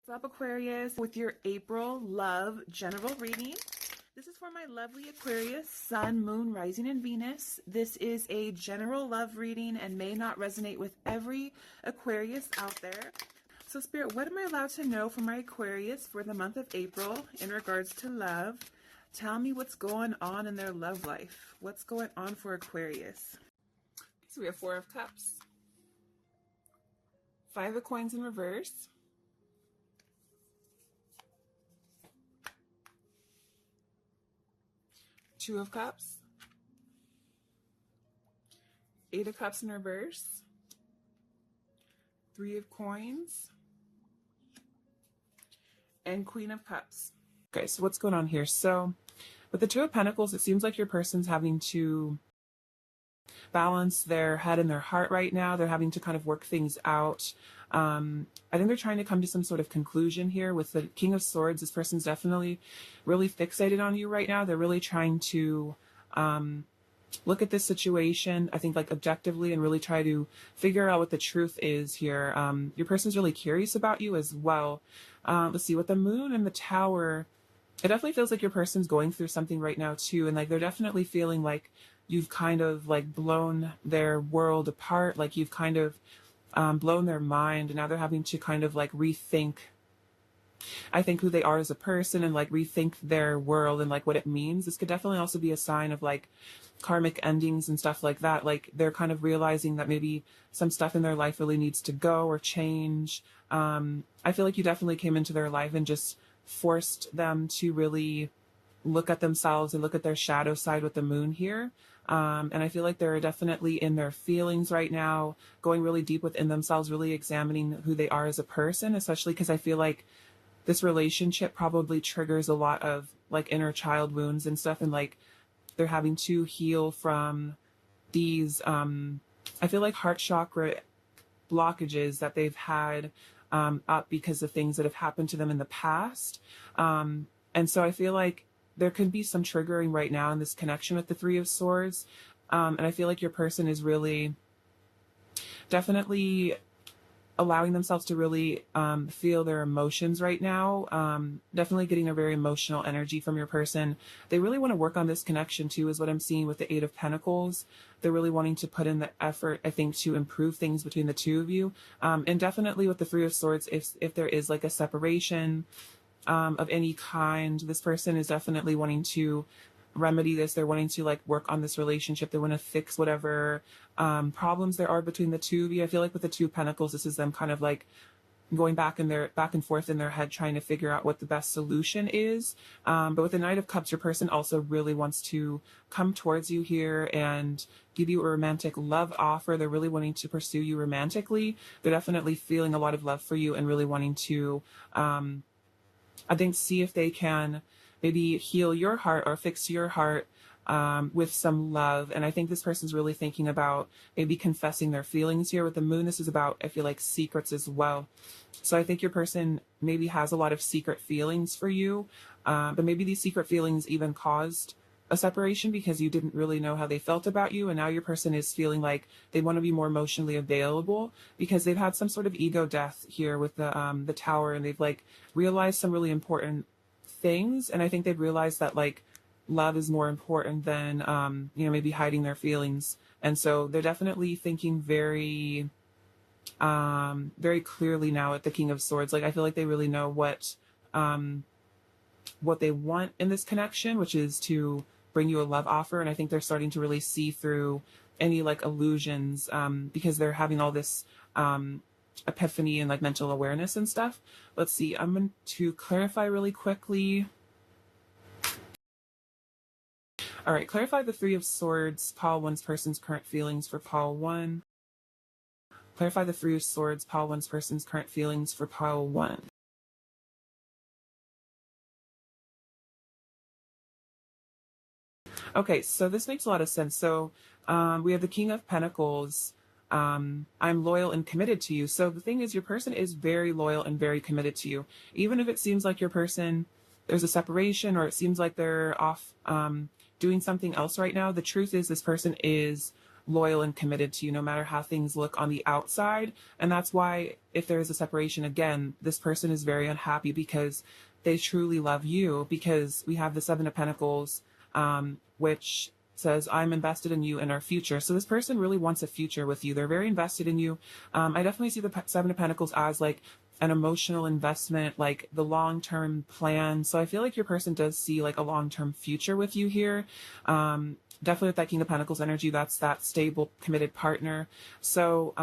What's up, Aquarius, with your April love general reading. This is for my lovely Aquarius, Sun, Moon, Rising, and Venus. This is a general love reading and may not resonate with every Aquarius out there. So Spirit, what am I allowed to know from my Aquarius for the month of April in regards to love? Tell me what's going on in their love life. What's going on for Aquarius? So we have Four of Cups, Five of Coins in reverse, Two of Cups, Eight of Cups in reverse, Three of Coins, and Queen of Cups. Okay, so what's going on here? So with the Two of Pentacles, it seems like your person's having to balance their head and their heart right now. They're having to kind of work things out. I think they're trying to come to some sort of conclusion here. With the King of Swords, this person's definitely really fixated on you right now. They're really trying to look at this situation, I think, like objectively, and really try to figure out what the truth is here. Your person's really curious about you as well. Let's see, with the Moon and the Tower, it definitely feels like your person's going through something right now too, and like they're definitely feeling like you've kind of like blown their world apart, like you've kind of blown their mind, and now they're having to kind of like rethink, I think, who they are as a person, and like rethink their world and like what it means. This could definitely also be a sign of like karmic endings and stuff like that. Like they're kind of realizing that maybe some stuff in their life really needs to go or change. I feel like you definitely came into their life and just forced them to really look at themselves and look at their shadow side with the Moon here. And I feel like they're definitely in their feelings right now, going really deep within themselves, really examining who they are as a person, especially because I feel like this relationship probably triggers a lot of like inner child wounds and stuff. And like they're having to heal from these, I feel like heart chakra blockages that they've had up because of things that have happened to them in the past. And so I feel like there could be some triggering right now in this connection with the Three of Swords. And I feel like your person is really definitely allowing themselves to really feel their emotions right now. Definitely getting a very emotional energy from your person. They really want to work on this connection too, is what I'm seeing with the Eight of Pentacles. They're really wanting to put in the effort, I think, to improve things between the two of you. And definitely with the Three of Swords, if there is like a separation of any kind, this person is definitely wanting to remedy this. They're wanting to like work on this relationship. They want to fix whatever problems there are between the two of you. I feel like with the Two of Pentacles, this is them kind of like going back and forth in their head, trying to figure out what the best solution is. But with the Knight of Cups, your person also really wants to come towards you here and give you a romantic love offer. They're really wanting to pursue you romantically. They're definitely feeling a lot of love for you and really wanting to I think see if they can maybe heal your heart or fix your heart with some love. And I think this person's really thinking about maybe confessing their feelings here. With the Moon, this is about, I feel like, secrets as well. So I think your person maybe has a lot of secret feelings for you, but maybe these secret feelings even caused a separation because you didn't really know how they felt about you. And now your person is feeling like they want to be more emotionally available because they've had some sort of ego death here with the Tower, and they've like realized some really important things. And I think they've realized that like love is more important than, maybe hiding their feelings. And so they're definitely thinking very, very clearly now at the King of Swords. Like, I feel like they really know what they want in this connection, which is to bring you a love offer. And I think they're starting to really see through any like illusions, because they're having all this, epiphany and like mental awareness and stuff. Let's see, I'm going to clarify really quickly. All right, clarify the Three of Swords, pile one's person's current feelings for pile one. Clarify the Three of Swords, pile one's person's current feelings for pile one. Okay, so this makes a lot of sense. So we have the King of Pentacles. I'm loyal and committed to you. So the thing is, your person is very loyal and very committed to you. Even if it seems like your person, there's a separation, or it seems like they're off doing something else right now, the truth is this person is loyal and committed to you no matter how things look on the outside. And that's why if there is a separation again, this person is very unhappy because they truly love you, because we have the Seven of Pentacles, which says, I'm invested in you and our future. So this person really wants a future with you. They're very invested in you. I definitely see the Seven of Pentacles as like an emotional investment, like the long-term plan. So I feel like your person does see like a long-term future with you here. Definitely with that King of Pentacles energy, that's that stable, committed partner. So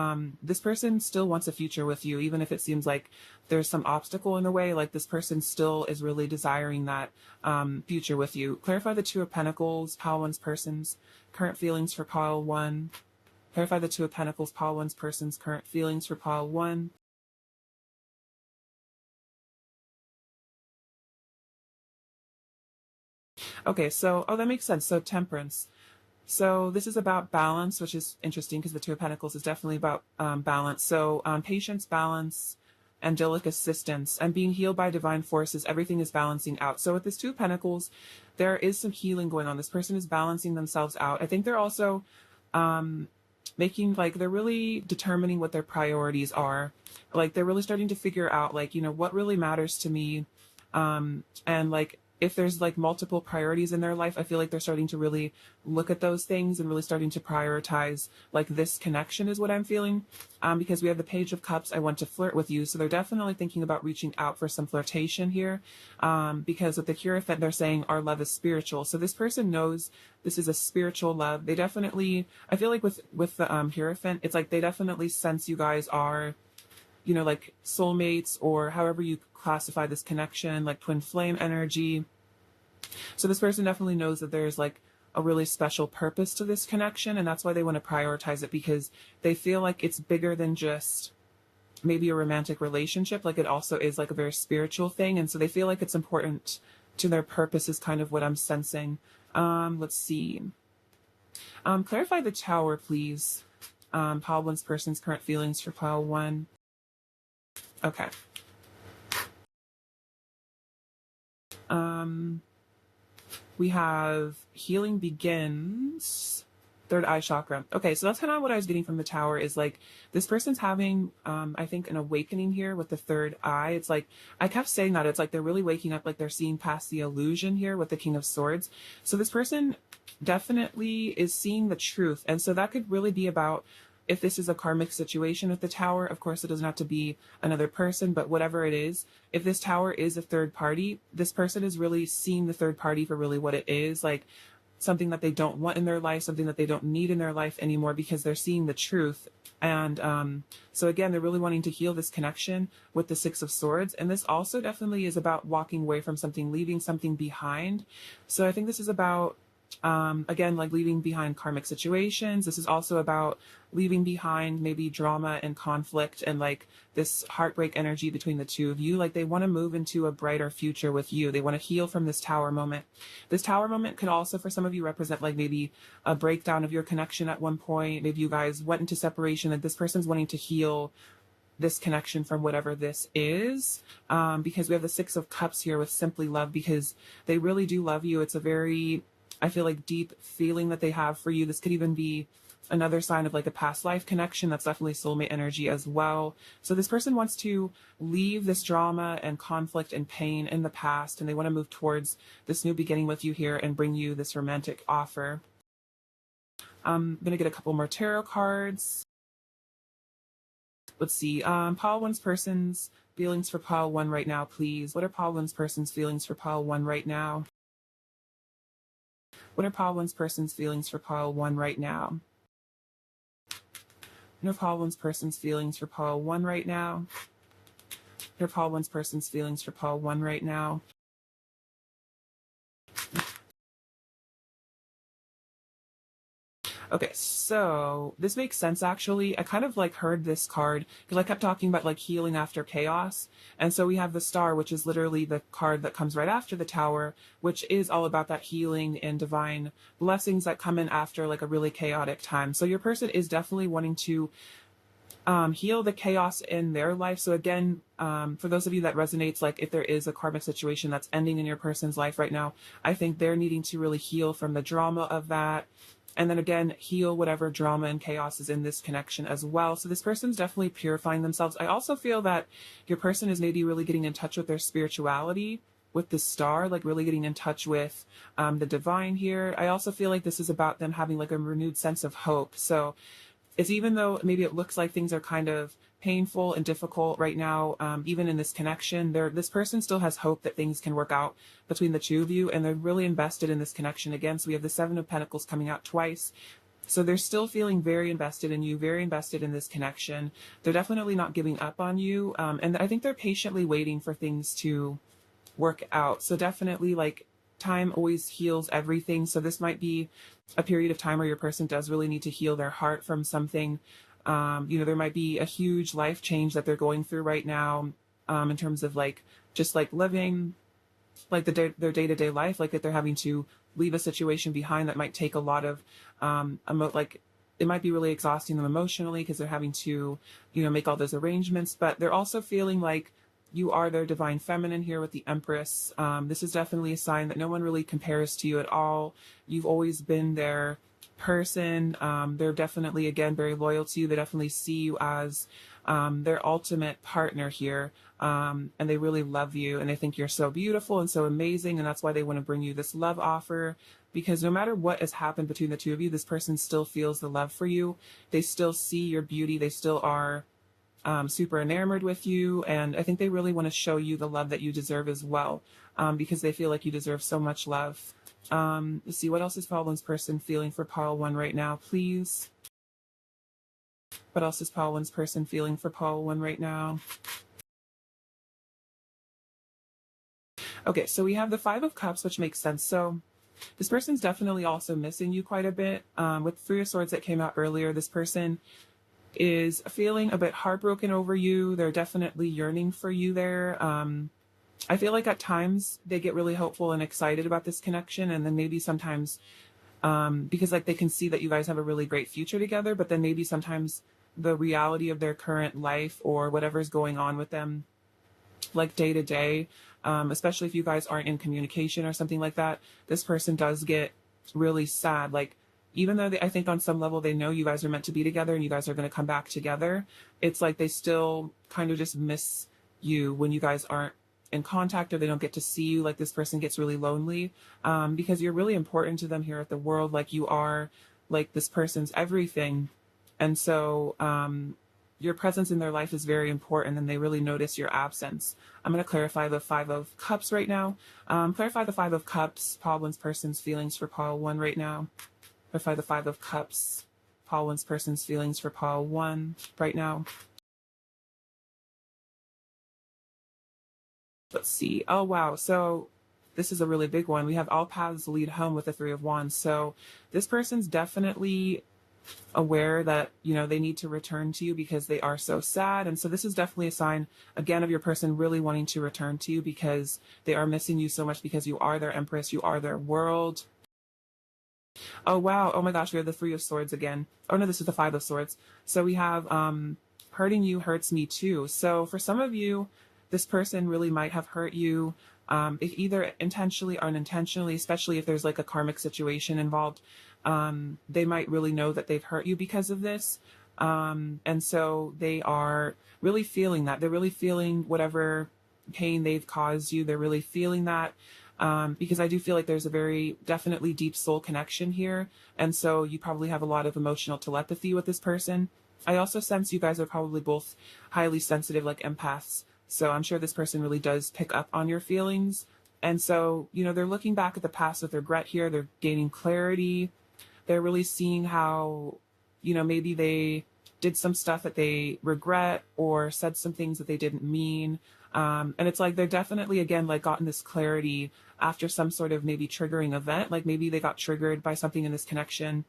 this person still wants a future with you, even if it seems like there's some obstacle in the way. Like this person still is really desiring that future with you. Clarify the Two of Pentacles, pile one's person's current feelings for pile one. Clarify the Two of Pentacles, pile one's person's current feelings for pile one. Okay, so, oh, that makes sense. So Temperance. So this is about balance, which is interesting because the Two of Pentacles is definitely about balance. So patience, balance, angelic assistance, and being healed by divine forces. Everything is balancing out. So with this Two of Pentacles, there is some healing going on. This person is balancing themselves out. I think they're also making, like, they're really determining what their priorities are. Like, they're really starting to figure out, like, you know, what really matters to me. And like, if there's like multiple priorities in their life, I feel like they're starting to really look at those things and really starting to prioritize like this connection is what I'm feeling. Because we have the Page of Cups, I want to flirt with you. So they're definitely thinking about reaching out for some flirtation here. Because with the Hierophant, they're saying our love is spiritual. So this person knows this is a spiritual love. They definitely, I feel like with the Hierophant, it's like they definitely sense you guys are, you know, like soulmates, or however you classify this connection, like twin flame energy. So this person definitely knows that there's like a really special purpose to this connection, and that's why they want to prioritize it, because they feel like it's bigger than just maybe a romantic relationship. Like it also is like a very spiritual thing, and so they feel like it's important to their purpose is kind of what I'm sensing. Let's see. Clarify the Tower, please. Pile one's person's current feelings for pile one. Okay. We have healing begins, third eye chakra. Okay, so that's kind of what I was getting from the Tower, is like this person's having, I think, an awakening here with the third eye. It's like, I kept saying that, it's like they're really waking up, like they're seeing past the illusion here with the King of Swords. So this person definitely is seeing the truth. And so that could really be about, if this is a karmic situation with the Tower, of course, it doesn't have to be another person, but whatever it is, if this Tower is a third party, this person is really seeing the third party for really what it is, like something that they don't want in their life, something that they don't need in their life anymore, because they're seeing the truth. And so again, they're really wanting to heal this connection with the Six of Swords. And this also definitely is about walking away from something, leaving something behind. So I think this is about, again, like leaving behind karmic situations. This is also about leaving behind maybe drama and conflict and like this heartbreak energy between the two of you. Like they want to move into a brighter future with you. They want to heal from this Tower moment. This Tower moment could also, for some of you, represent like maybe a breakdown of your connection at one point. Maybe you guys went into separation and this person's wanting to heal this connection from whatever this is, because we have the Six of Cups here with simply love, because they really do love you. It's a very, I feel like, deep feeling that they have for you. This could even be another sign of like a past life connection. That's definitely soulmate energy as well. So this person wants to leave this drama and conflict and pain in the past, and they want to move towards this new beginning with you here and bring you this romantic offer. I'm going to get a couple more tarot cards. Let's see. Pile one's person's feelings for pile one right now, please. What are pile one's person's feelings for pile one right now? What are pile one's person's feelings for pile one right now? What are pile one's person's feelings for pile one right now? What are pile one's person's feelings for pile one right now? Okay, so this makes sense actually. I kind of like heard this card because I kept talking about like healing after chaos. And so we have the Star, which is literally the card that comes right after the Tower, which is all about that healing and divine blessings that come in after like a really chaotic time. So your person is definitely wanting to heal the chaos in their life. So again, for those of you that resonates, like if there is a karmic situation that's ending in your person's life right now, I think they're needing to really heal from the drama of that. And then again, heal whatever drama and chaos is in this connection as well. So this person's definitely purifying themselves. I also feel that your person is maybe really getting in touch with their spirituality, with the star, like really getting in touch with the divine here. I also feel like this is about them having like a renewed sense of hope. So it's, even though maybe it looks like things are kind of painful and difficult right now, even in this connection, this person still has hope that things can work out between the two of you, and they're really invested in this connection again. So we have the Seven of Pentacles coming out twice. So they're still feeling very invested in you, very invested in this connection. They're definitely not giving up on you. And I think they're patiently waiting for things to work out. So definitely, like, time always heals everything. So this might be a period of time where your person does really need to heal their heart from something. There might be a huge life change that they're going through right now, in terms of like just like living like their day-to-day life, like that they're having to leave a situation behind that might take a lot of like it might be really exhausting them emotionally because they're having to make all those arrangements, but they're also feeling like you are their divine feminine here with the Empress. This is definitely a sign that no one really compares to you at all. You've always been their person. They're definitely, again, very loyal to you. They definitely see you as their ultimate partner here. And they really love you, and they think you're so beautiful and so amazing. And that's why they want to bring you this love offer, because no matter what has happened between the two of you, this person still feels the love for you. They still see your beauty. They still are super enamored with you, and I think they really want to show you the love that you deserve as well, because they feel like you deserve so much love. Let's see, what else is Paul One's person feeling for Paul One right now, please? What else is Paul One's person feeling for Paul One right now? Okay, so we have the Five of Cups, which makes sense. So this person's definitely also missing you quite a bit. With Three of Swords that came out earlier, this person is feeling a bit heartbroken over you. They're definitely yearning for you there. I feel like at times they get really hopeful and excited about this connection, and then maybe sometimes because like they can see that you guys have a really great future together, but then maybe sometimes the reality of their current life or whatever's going on with them, like day to day, especially if you guys aren't in communication or something like that, this person does get really sad. Like, even though I think on some level they know you guys are meant to be together and you guys are going to come back together, it's like they still kind of just miss you when you guys aren't in contact, or they don't get to see you. Like, this person gets really lonely because you're really important to them here at the world. Like, you are like this person's everything. And so your presence in their life is very important, and they really notice your absence. I'm going to clarify the Five of Cups right now. Clarify the Five of Cups, Paul One's person's feelings for Paul One right now. Clarify the Five of Cups, Paul One's person's feelings for Paul One right now. Let's see. Oh, wow. So this is a really big one. We have all paths lead home with the Three of Wands. So this person's definitely aware that, they need to return to you because they are so sad. And so this is definitely a sign, again, of your person really wanting to return to you because they are missing you so much, because you are their Empress, you are their world. Oh, wow. Oh my gosh, we have the Three of Swords again. Oh no, this is the Five of Swords. So we have hurting you hurts me too. So for some of you, this person really might have hurt you, if either intentionally or unintentionally, especially if there's like a karmic situation involved. They might really know that they've hurt you because of this. And so they are really feeling that. They're really feeling whatever pain they've caused you. They're really feeling that. Because I do feel like there's a very definitely deep soul connection here. And so you probably have a lot of emotional telepathy with this person. I also sense you guys are probably both highly sensitive, like empaths. So I'm sure this person really does pick up on your feelings. And so, they're looking back at the past with regret here. They're gaining clarity. They're really seeing how, maybe they did some stuff that they regret or said some things that they didn't mean. And it's like they're definitely, again, like gotten this clarity after some sort of maybe triggering event. Like maybe they got triggered by something in this connection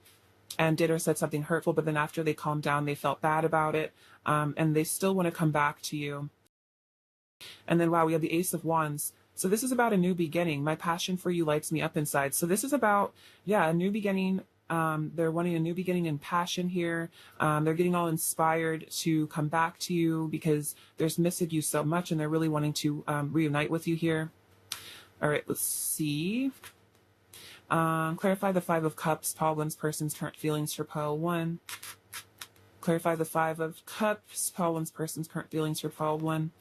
and did or said something hurtful, but then after they calmed down, they felt bad about it. And they still want to come back to you. And then, wow, we have the Ace of Wands. So this is about a new beginning. My passion for you lights me up inside. So this is about, a new beginning. They're wanting a new beginning in passion here. They're getting all inspired to come back to you because there's missing you so much, and they're really wanting to reunite with you here. All right, let's see. Clarify the Five of Cups, pile one's person's current feelings for pile one. Clarify the Five of Cups, pile one's person's current feelings for pile one.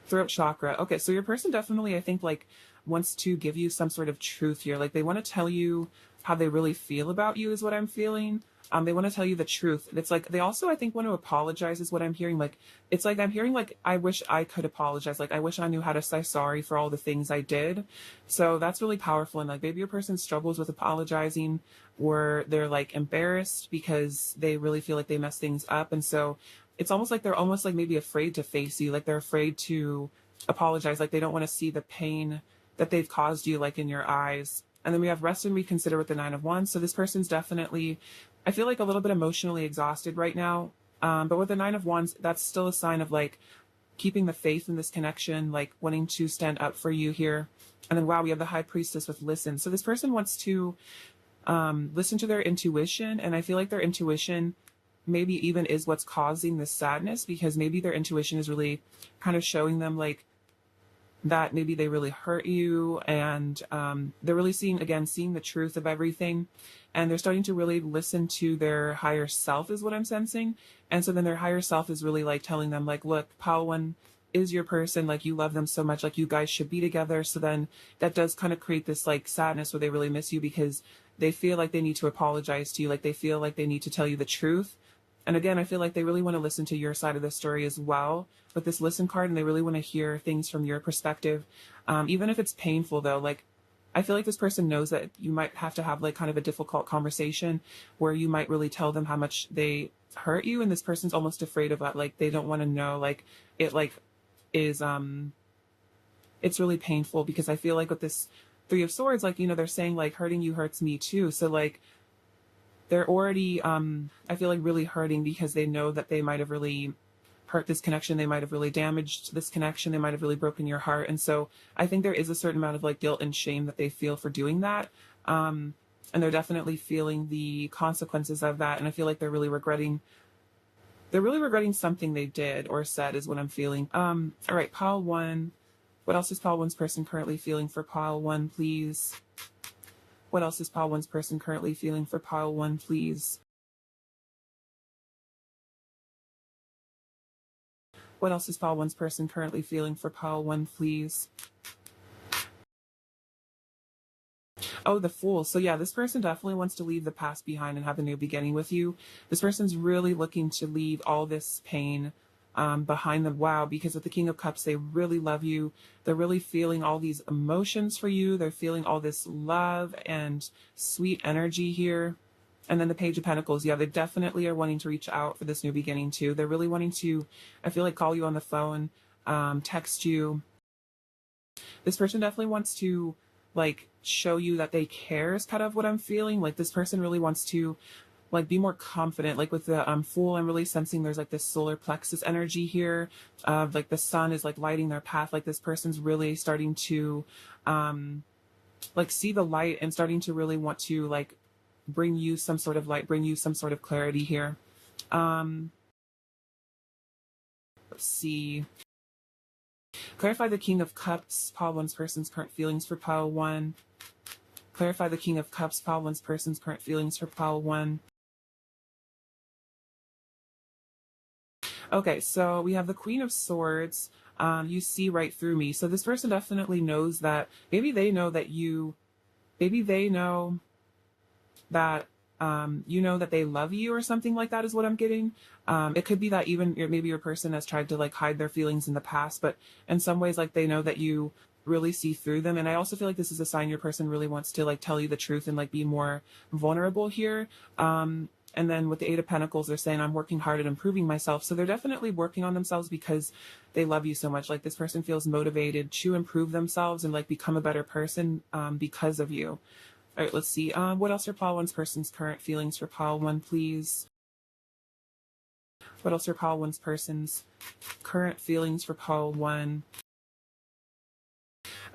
Throat chakra. Okay, so your person definitely, I think, like, wants to give you some sort of truth here. Like, they want to tell you how they really feel about you is what I'm feeling. They want to tell you the truth. It's like they also, I think, want to apologize is what I'm hearing. Like, it's like I'm hearing like, I wish I could apologize. Like, I wish I knew how to say sorry for all the things I did. So that's really powerful. And like maybe your person struggles with apologizing, or they're like embarrassed because they really feel like they mess things up. And so it's almost like they're almost like maybe afraid to face you. Like they're afraid to apologize. Like they don't want to see the pain that they've caused you, like in your eyes. And then we have rest and reconsider with the Nine of Wands. So this person's definitely, I feel like, a little bit emotionally exhausted right now. But with the Nine of Wands, that's still a sign of like keeping the faith in this connection, like wanting to stand up for you here. And then, wow, we have the High Priestess with listen. So this person wants to listen to their intuition. And I feel like their intuition maybe even is what's causing this sadness, because maybe their intuition is really kind of showing them like that maybe they really hurt you, and they're really seeing the truth of everything, and they're starting to really listen to their higher self is what I'm sensing. And so then their higher self is really like telling them like, look, pile one is your person, like you love them so much, like you guys should be together. So then that does kind of create this like sadness where they really miss you because they feel like they need to apologize to you, like they feel like they need to tell you the truth. And again, I feel like they really want to listen to your side of the story as well with this listen card, and they really want to hear things from your perspective. Even if it's painful though, like I feel like this person knows that you might have to have like kind of a difficult conversation where you might really tell them how much they hurt you, and this person's almost afraid of it. Like they don't want to know, like it like is it's really painful, because I feel like with this Three of Swords, like, you know, they're saying like hurting you hurts me too. So like they're already I feel like really hurting because they know that they might have really hurt this connection, they might have really damaged this connection, they might have really broken your heart. And so I think there is a certain amount of like guilt and shame that they feel for doing that, and they're definitely feeling the consequences of that. And I feel like they're really regretting something they did or said is what I'm feeling. All right, pile one. What else is pile one's person currently feeling for pile one, please? What else is pile one's person currently feeling for pile one, please? What else is pile one's person currently feeling for pile one, please? Oh, the Fool. So yeah, this person definitely wants to leave the past behind and have a new beginning with you. This person's really looking to leave all this pain behind them. Wow, because with the King of Cups, they really love you. They're really feeling all these emotions for you. They're feeling all this love and sweet energy here. And then the Page of Pentacles, yeah, they definitely are wanting to reach out for this new beginning too. They're really wanting to, I feel like, call you on the phone, text you. This person definitely wants to like show you that they care is kind of what I'm feeling. Like this person really wants to like be more confident. Like with the Fool, I'm really sensing there's like this solar plexus energy here. Like the sun is like lighting their path. Like this person's really starting to like see the light and starting to really want to like bring you some sort of light, bring you some sort of clarity here. Let's see. Clarify the King of Cups, pile one's person's current feelings for pile one. Clarify the King of Cups, pile one's person's current feelings for pile one. Okay, so we have the Queen of Swords. You see right through me. So this person definitely knows that, maybe they know that maybe they know that you know that they love you or something like that is what I'm getting. It could be that even maybe your person has tried to like hide their feelings in the past, but in some ways like they know that you really see through them. And I also feel like this is a sign your person really wants to like tell you the truth and like be more vulnerable here. And then with the Eight of Pentacles, they're saying, I'm working hard at improving myself. So they're definitely working on themselves because they love you so much. Like this person feels motivated to improve themselves and like become a better person because of you. All right, let's see. What else are pile one's person's current feelings for pile one, please? What else are pile one's person's current feelings for pile one?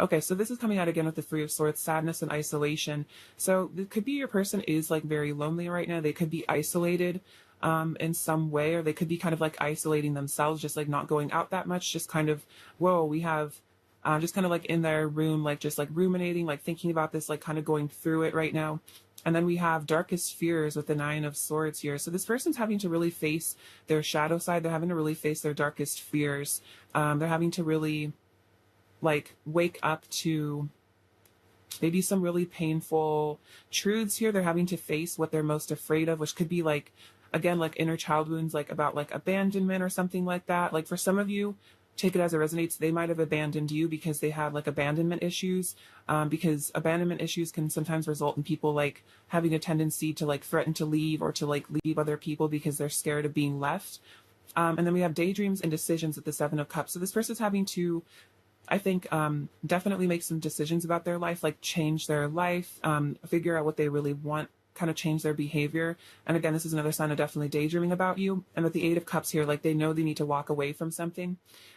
Okay, so this is coming out again with the Three of Swords, sadness and isolation. So it could be your person is like very lonely right now. They could be isolated in some way, or they could be kind of like isolating themselves, just like not going out that much, just kind of, whoa, we have just kind of like in their room, like just like ruminating, like thinking about this, like kind of going through it right now. And then we have darkest fears with the Nine of Swords here. So this person's having to really face their shadow side. They're having to really face their darkest fears. They're having to really like wake up to maybe some really painful truths here. They're having to face what they're most afraid of, which could be like, again, like inner child wounds, like about like abandonment or something like that. Like for some of you, take it as it resonates, they might have abandoned you because they had like abandonment issues, because abandonment issues can sometimes result in people like having a tendency to like threaten to leave or to like leave other people because they're scared of being left. And then we have daydreams and decisions at the Seven of Cups. So this person's having to, I think, definitely make some decisions about their life, like change their life, figure out what they really want, kind of change their behavior. And again, this is another sign of definitely daydreaming about you. And with the Eight of Cups here, like they know they need to walk away from something,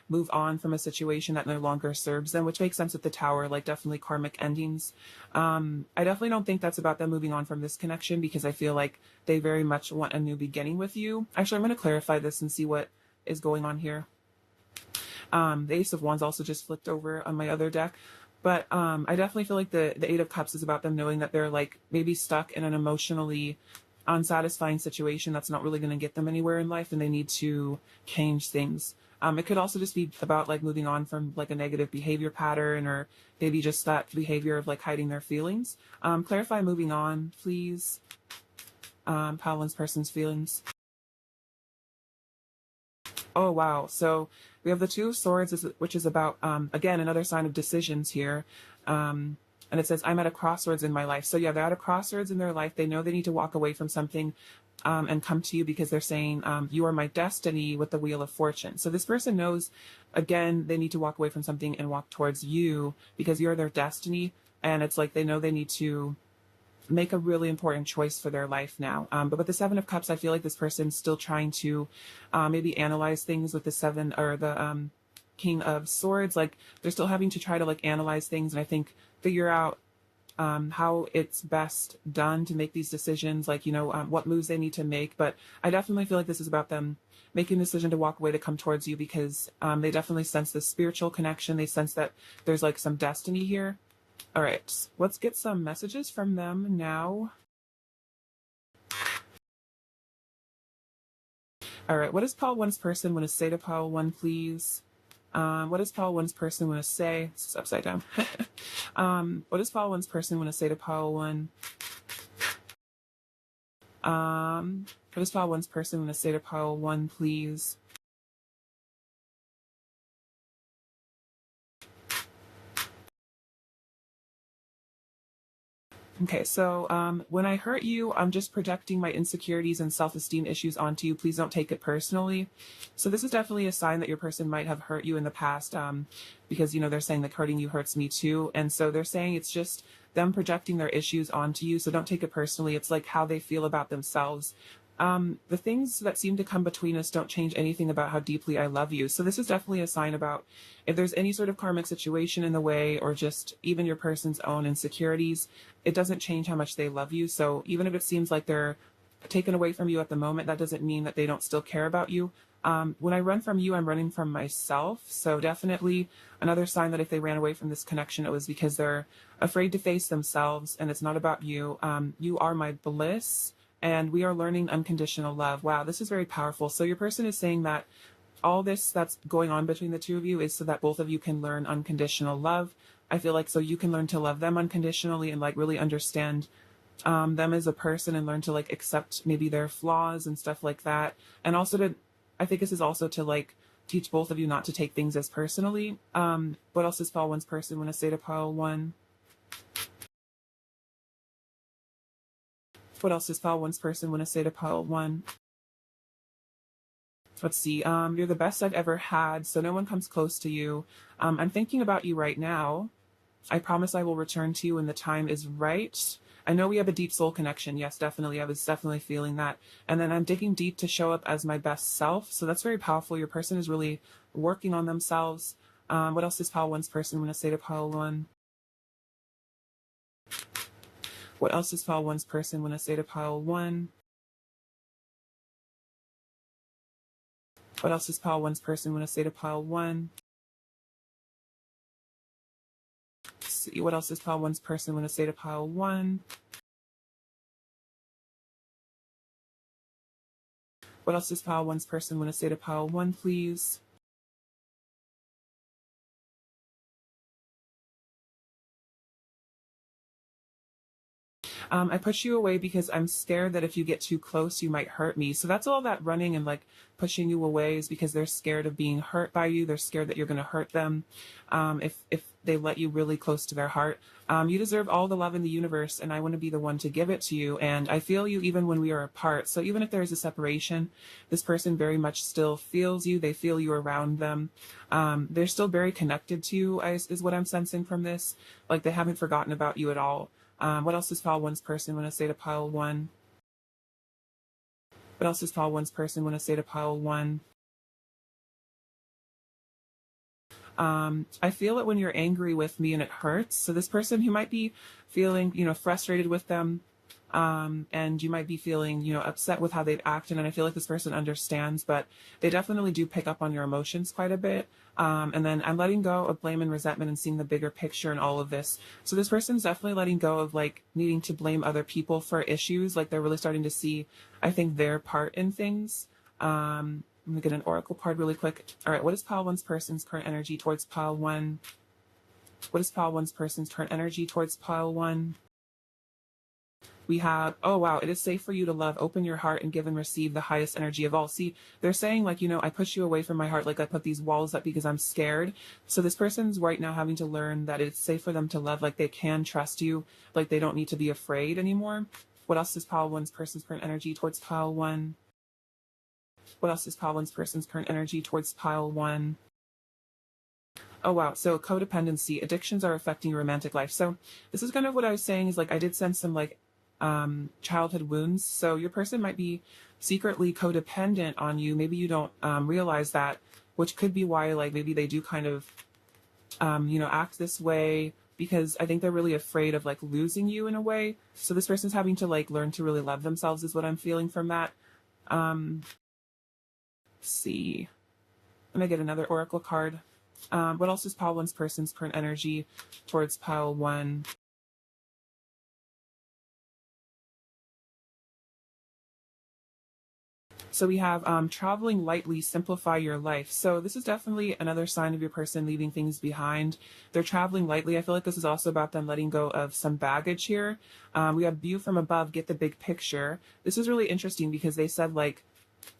move on from a situation that no longer serves them, which makes sense with the Tower, like definitely karmic endings. I definitely don't think that's about them moving on from this connection, because I feel like they very much want a new beginning with you. Actually, I'm going to clarify this and see what is going on here. The Ace of Wands also just flipped over on my other deck. But I definitely feel like the Eight of Cups is about them knowing that they're like maybe stuck in an emotionally unsatisfying situation that's not really going to get them anywhere in life, and they need to change things. It could also just be about like moving on from like a negative behavior pattern, or maybe just that behavior of like hiding their feelings. Clarify moving on, please. Pile one's person's feelings. Oh, wow. So we have the Two of Swords, which is about, again, another sign of decisions here. And it says, I'm at a crossroads in my life. So yeah, they're at a crossroads in their life. They know they need to walk away from something and come to you, because they're saying, you are my destiny with the Wheel of Fortune. So this person knows, again, they need to walk away from something and walk towards you because you're their destiny. And it's like they know they need to make a really important choice for their life now. But with the Seven of Cups, I feel like this person's still trying to maybe analyze things with the Seven or the King of Swords. Like they're still having to try to like analyze things, and I think figure out how it's best done to make these decisions, like, you know, what moves they need to make. But I definitely feel like this is about them making a decision to walk away, to come towards you, because they definitely sense this spiritual connection. They sense that there's like some destiny here. All right, let's get some messages from them now. All right, what does Pile One's person want to say to Pile One, please? What does Pile One's person want to say? This is upside down. What does Pile One's person want to say to Pile One? What does Pile One's person want to say to Pile One, please? Okay, so when I hurt you, I'm just projecting my insecurities and self-esteem issues onto you. Please don't take it personally. So this is definitely a sign that your person might have hurt you in the past, because, you know, they're saying that hurting you hurts me too. And so they're saying it's just them projecting their issues onto you. So don't take it personally. It's like how they feel about themselves. The things that seem to come between us don't change anything about how deeply I love you. So this is definitely a sign about if there's any sort of karmic situation in the way, or just even your person's own insecurities, it doesn't change how much they love you. So even if it seems like they're taken away from you at the moment, that doesn't mean that they don't still care about you. When I run from you, I'm running from myself. So definitely another sign that if they ran away from this connection, it was because they're afraid to face themselves, and it's not about you. You are my bliss, and we are learning unconditional love. Wow, this is very powerful. So your person is saying that all this that's going on between the two of you is so that both of you can learn unconditional love. I feel like so you can learn to love them unconditionally and like really understand them as a person, and learn to like accept maybe their flaws and stuff like that. And also to, I think this is also to like teach both of you not to take things as personally. What else does Pile One's person want to say to Pile One? What else does Pile One's person want to say to Pile One? Let's see. You're the best I've ever had, so no one comes close to you. I'm thinking about you right now. I promise I will return to you when the time is right. I know we have a deep soul connection. Yes, definitely. I was definitely feeling that. And then I'm digging deep to show up as my best self. So that's very powerful. Your person is really working on themselves. What else does Pile One's person want to say to Pile One? What else does Pile One's person want to say to Pile One? What else does Pile One's person want to say to Pile One? see, what else does pile one's person want to say to pile one? What else does pile one's person want to say to pile one, please? I push you away because I'm scared that if you get too close, you might hurt me. So that's all that running and like pushing you away is because they're scared of being hurt by you. They're scared that you're going to hurt them if they let you really close to their heart. You deserve all the love in the universe, and I want to be the one to give it to you. And I feel you even when we are apart. So even if there is a separation, this person very much still feels you. They feel you around them. They're still very connected to you, is what I'm sensing from this. Like they haven't forgotten about you at all. What else does pile one's person want to say to pile one? What else does pile one's person want to say to pile one? I feel it when you're angry with me and it hurts. So this person who might be feeling, frustrated with them, and you might be feeling, upset with how they've acted. And I feel like this person understands, but they definitely do pick up on your emotions quite a bit. And then I'm letting go of blame and resentment and seeing the bigger picture in all of this. So this person's definitely letting go of like needing to blame other people for issues. Like they're really starting to see, I think, their part in things. Let me get an oracle card really quick. All right, what is pile one's person's current energy towards pile one? What is pile one's person's current energy towards pile one? We have, oh wow, it is safe for you to love, open your heart and give and receive the highest energy of all. See, they're saying like, I push you away from my heart, like I put these walls up because I'm scared. So this person's right now having to learn that it's safe for them to love, like they can trust you, like they don't need to be afraid anymore. What else is pile one's person's current energy towards pile one? What else is pile one's person's current energy towards pile one? Oh wow, so codependency, addictions are affecting your romantic life. So this is kind of what I was saying is like I did sense some like childhood wounds. So your person might be secretly codependent on you. Maybe you don't realize that, which could be why like maybe they do kind of act this way, because I think they're really afraid of like losing you in a way. So this person's having to like learn to really love themselves is what I'm feeling from that. Let's see. I'm gonna get another oracle card. What else is pile one's person's current energy towards pile one? So we have traveling lightly, simplify your life. So this is definitely another sign of your person leaving things behind. They're traveling lightly. I feel like this is also about them letting go of some baggage here. We have view from above, get the big picture. This is really interesting because they said like,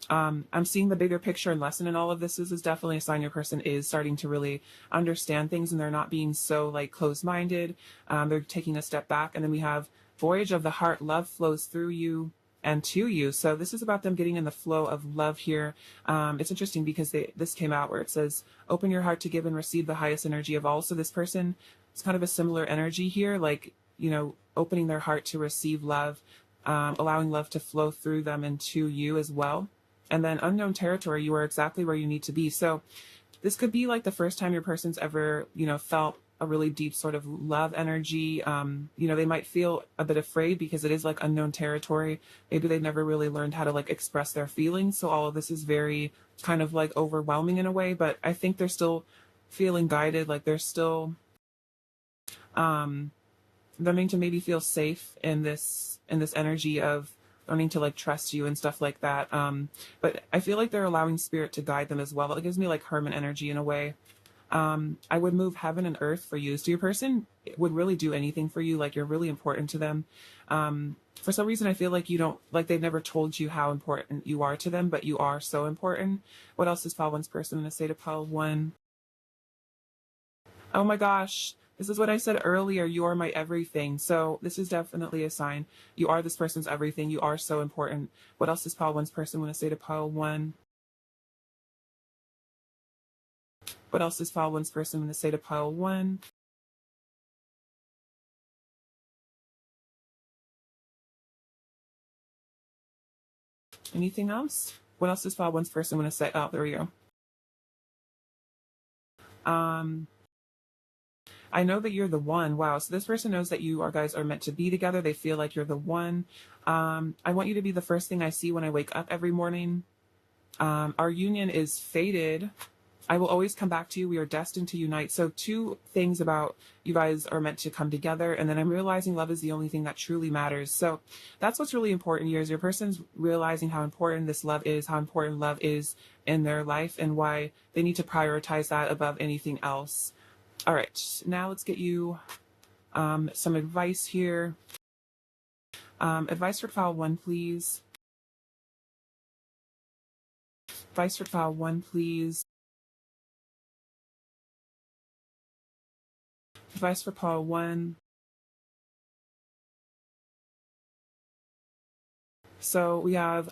I'm seeing the bigger picture and lesson in all of this. This is definitely a sign your person is starting to really understand things and they're not being so like closed-minded. They're taking a step back. And then we have voyage of the heart, love flows through you and to you. So this is about them getting in the flow of love here. It's interesting because this came out where it says, open your heart to give and receive the highest energy of all. So this person, it's kind of a similar energy here, like, opening their heart to receive love, allowing love to flow through them and to you as well. And then unknown territory, you are exactly where you need to be. So this could be like the first time your person's ever, felt a really deep sort of love energy. They might feel a bit afraid because it is like unknown territory. Maybe they've never really learned how to like express their feelings. So all of this is very kind of like overwhelming in a way, but I think they're still feeling guided. Like they're still, learning to maybe feel safe in this energy of learning to like trust you and stuff like that. But I feel like they're allowing spirit to guide them as well. It gives me like hermit energy in a way. I would move heaven and earth for you. So your person would really do anything for you. Like you're really important to them. For some reason, I feel like you don't, like they've never told you how important you are to them, but you are so important. What else is pile one's person going to say to pile one? Oh my gosh. This is what I said earlier. You are my everything. So this is definitely a sign. You are this person's everything. You are so important. What else does pile one's person want to say to pile one? What else does pile one's person want to say to pile one? Anything else? What else does pile one's person want to say? Oh, there we go. I know that you're the one. Wow. So this person knows that you guys are meant to be together. They feel like you're the one. I want you to be the first thing I see when I wake up every morning. Our union is fated. I will always come back to you. We are destined to unite. So two things about you guys are meant to come together. And then I'm realizing love is the only thing that truly matters. So that's what's really important here is your person's realizing how important this love is, how important love is in their life, and why they need to prioritize that above anything else. All right, now let's get you some advice here. Advice for file 1, please. Advice for file 1, please. Advice for file 1. So we have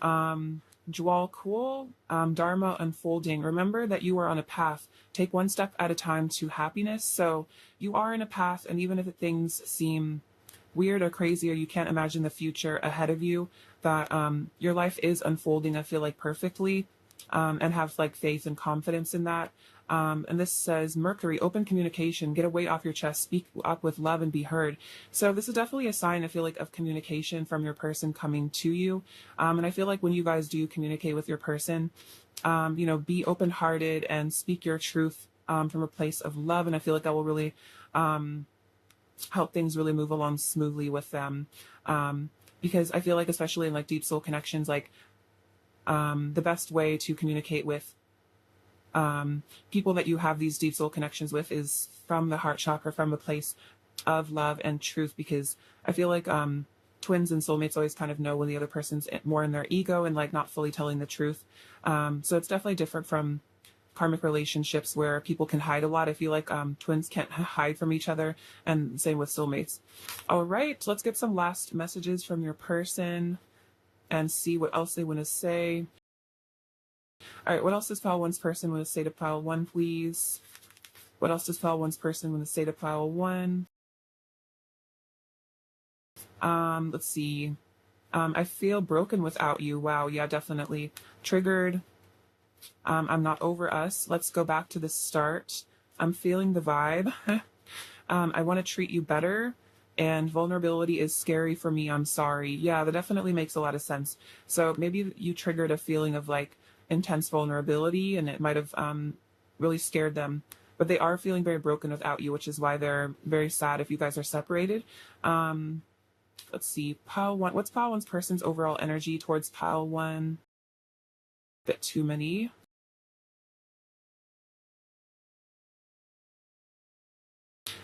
Jewel Cool, Dharma unfolding. Remember that you are on a path. Take one step at a time to happiness. So you are in a path, and even if things seem weird or crazy, or you can't imagine the future ahead of you, that your life is unfolding, I feel like, perfectly, and have like faith and confidence in that. And this says Mercury, open communication, get a weight off your chest, speak up with love and be heard. So this is definitely a sign, I feel like, of communication from your person coming to you. And I feel like when you guys do communicate with your person, be open-hearted and speak your truth from a place of love. And I feel like that will really help things really move along smoothly with them. Because I feel like, especially in like deep soul connections, like the best way to communicate with people that you have these deep soul connections with is from the heart chakra, from a place of love and truth, because I feel like twins and soulmates always kind of know when the other person's more in their ego and like not fully telling the truth. So it's definitely different from karmic relationships where people can hide a lot. I feel like twins can't hide from each other, and same with soulmates. All right, let's get some last messages from your person and see what else they want to say. All right, what else does file 1's person want to say to file 1, please? What else does file 1's person want to say to file 1? Let's see. I feel broken without you. Wow, yeah, definitely. Triggered. I'm not over us. Let's go back to the start. I'm feeling the vibe. I want to treat you better. And vulnerability is scary for me. I'm sorry. Yeah, that definitely makes a lot of sense. So maybe you triggered a feeling of like intense vulnerability, and it might have really scared them. But they are feeling very broken without you, which is why they're very sad if you guys are separated. Let's see. Pile 1. What's Pile 1's person's overall energy towards Pile 1? Bit too many.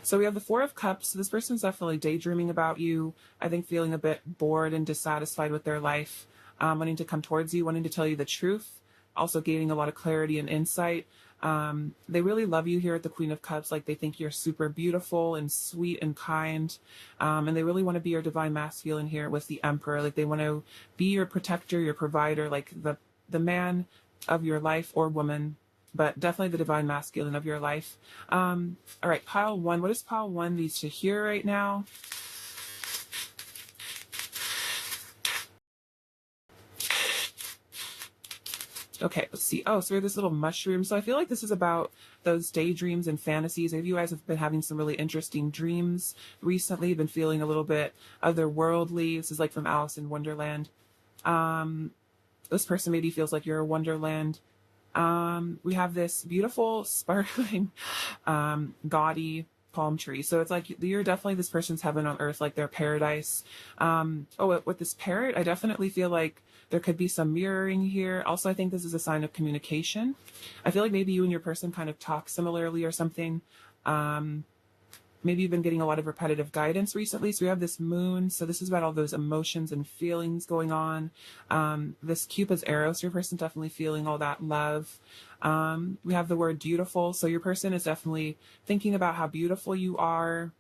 So we have the 4 of Cups. So this person's definitely daydreaming about you. I think feeling a bit bored and dissatisfied with their life, wanting to come towards you, wanting to tell you the truth, also gaining a lot of clarity and insight. They really love you here at the Queen of Cups. Like, they think you're super beautiful and sweet and kind. And they really want to be your divine masculine here with the Emperor. Like, they want to be your protector, your provider, like the man of your life or woman, but definitely the divine masculine of your life. All right, Pile 1. What does Pile 1 needs to hear right now? Okay, let's see. Oh, so we have this little mushroom. So I feel like this is about those daydreams and fantasies. If you guys have been having some really interesting dreams recently, been feeling a little bit otherworldly. This is like from Alice in Wonderland. This person maybe feels like you're a wonderland. We have this beautiful, sparkling, gaudy palm tree. So it's like you're definitely this person's heaven on earth, like their paradise. With this parrot, I definitely feel like there could be some mirroring here. Also, I think this is a sign of communication. I feel like maybe you and your person kind of talk similarly or something. Maybe you've been getting a lot of repetitive guidance recently. So we have this moon. So this is about all those emotions and feelings going on. This Cupid's arrow. So your person's definitely feeling all that love. We have the word beautiful. So your person is definitely thinking about how beautiful you are.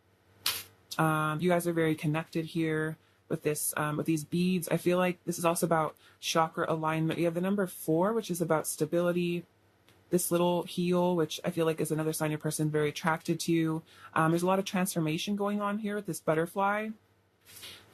You guys are very connected here with this, with these beads. I feel like this is also about chakra alignment. You have the number 4, which is about stability. This little heel, which I feel like is another sign your person very attracted to. There's a lot of transformation going on here with this butterfly.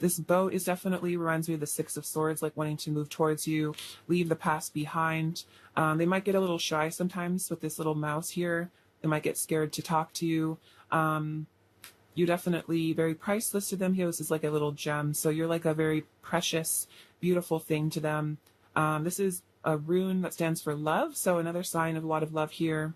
This boat is definitely reminds me of the 6 of Swords, like wanting to move towards you, leave the past behind. They might get a little shy sometimes with this little mouse here. They might get scared to talk to you. You're definitely very priceless to them here. This is like a little gem. So you're like a very precious, beautiful thing to them. This is a rune that stands for love. So another sign of a lot of love here.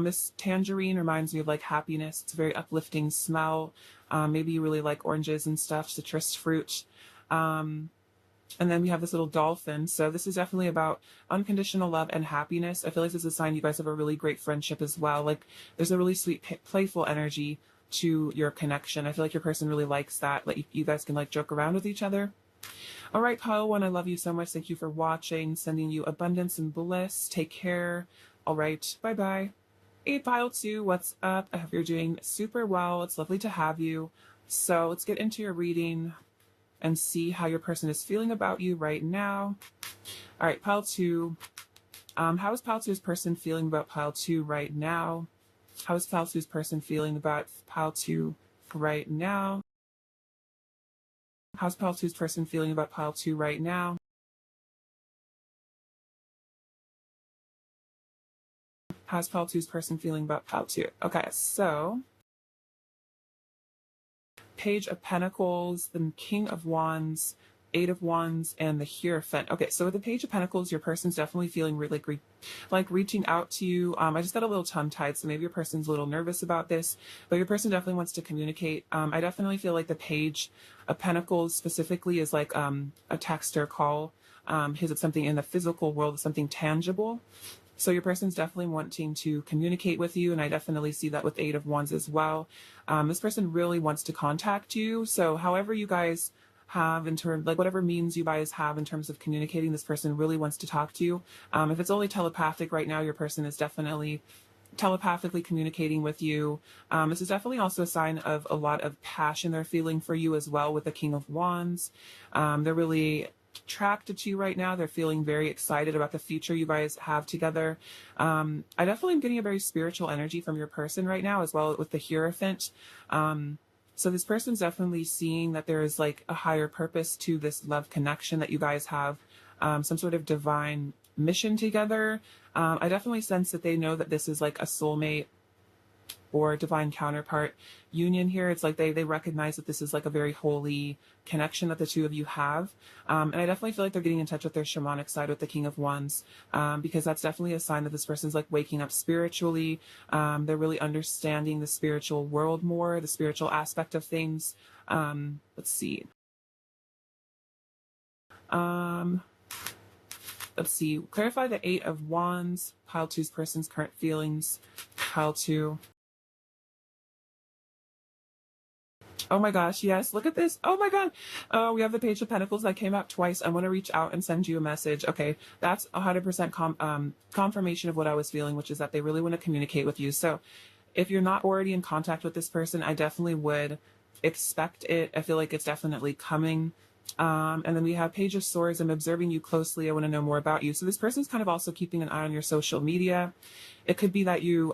This tangerine reminds me of like happiness. It's a very uplifting smell. Maybe you really like oranges and stuff, citrus fruit. And then we have this little dolphin. So this is definitely about unconditional love and happiness. I feel like this is a sign you guys have a really great friendship as well. Like there's a really sweet, playful energy to your connection. I feel like your person really likes that. Like you guys can like joke around with each other. All right, pile one, I love you so much. Thank you for watching. Sending you abundance and bliss. Take care. All right, bye-bye. 8 pile 2, what's up? I hope you're doing super well. It's lovely to have you. So let's get into your reading and see how your person is feeling about you right now. All right, pile 2. How is pile 2's person feeling about pile 2 right now? How is pile 2's person feeling about pile 2 right now? How's pile 2's person feeling about pile 2 right now? How's pile 2's person feeling about pile 2? Okay, so Page of Pentacles, the King of Wands, 8 of Wands, and the Hierophant. Okay, so with the Page of Pentacles, your person's definitely feeling really like reaching out to you. I just got a little tongue-tied, so maybe your person's a little nervous about this, but your person definitely wants to communicate. I definitely feel like the Page of Pentacles specifically is like a text or call. Is something in the physical world, something tangible. So your person's definitely wanting to communicate with you, and I definitely see that with 8 of Wands as well. This person really wants to contact you. So however you guys have in terms, like whatever means you guys have in terms of communicating, this person really wants to talk to you. If it's only telepathic right now, your person is definitely telepathically communicating with you. This is definitely also a sign of a lot of passion they're feeling for you as well with the King of Wands. They're really attracted to you right now. They're feeling very excited about the future you guys have together. I definitely am getting a very spiritual energy from your person right now as well with the Hierophant. So this person's definitely seeing that there is like a higher purpose to this love connection that you guys have, some sort of divine mission together. I definitely sense that they know that this is like a soulmate or divine counterpart union here. It's like they recognize that this is like a very holy connection that the two of you have. And I definitely feel like they're getting in touch with their shamanic side with the King of Wands, because that's definitely a sign that this person's like waking up spiritually. They're really understanding the spiritual world more, the spiritual aspect of things. Let's see. Let's see. Clarify the 8 of Wands, pile 2's person's current feelings, pile 2. Oh my gosh, yes, look at this. Oh my god. We have the Page of Pentacles that came out twice. I want to reach out and send you a message. Okay, that's 100% confirmation of what I was feeling, which is that they really want to communicate with you. So if you're not already in contact with this person, I definitely would expect it. I feel like it's definitely coming. And then we have Page of Swords. I'm observing you closely. I want to know more about you. So this person's kind of also keeping an eye on your social media. It could be that you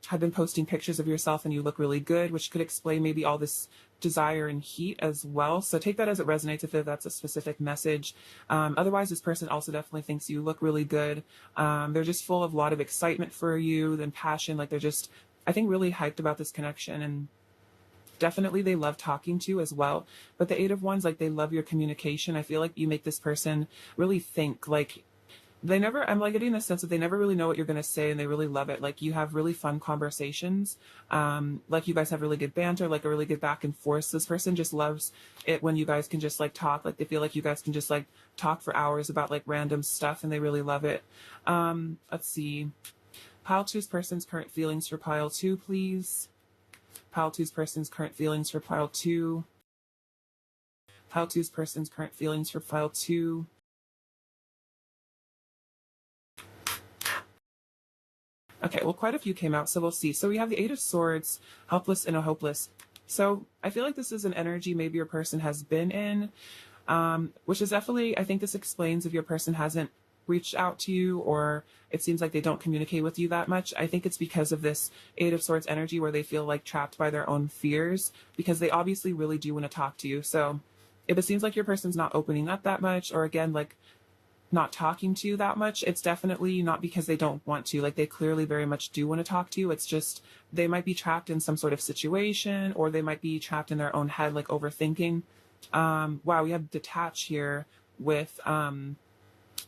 have been posting pictures of yourself and you look really good, which could explain maybe all this desire and heat as well. So take that as it resonates if that's a specific message. Otherwise, this person also definitely thinks you look really good. They're just full of a lot of excitement for you and passion. Like they're just, I think, really hyped about this connection, and definitely they love talking to you as well. But the 8 of Wands, like they love your communication. I feel like you make this person really think. Like they never, I'm like getting the sense that they never really know what you're going to say, and they really love it. Like you have really fun conversations. Like you guys have really good banter, like a really good back and forth. This person just loves it when you guys can just like talk. Like they feel like you guys can just like talk for hours about like random stuff, and they really love it. Let's see. Pile 2's person's current feelings for pile 2, please. Pile 2's person's current feelings for pile 2. Pile 2's person's current feelings for pile 2. Okay, well, quite a few came out, so we'll see. So we have the 8 of Swords, helpless and a hopeless. So I feel like this is an energy maybe your person has been in, which is definitely, I think this explains if your person hasn't reached out to you, or it seems like they don't communicate with you that much. I think it's because of this 8 of Swords energy where they feel like trapped by their own fears, because they obviously really do want to talk to you. So if it seems like your person's not opening up that much, or again, like not talking to you that much, it's definitely not because they don't want to. Like they clearly very much do want to talk to you. It's just they might be trapped in some sort of situation, or they might be trapped in their own head, like overthinking. Wow, we have detach here with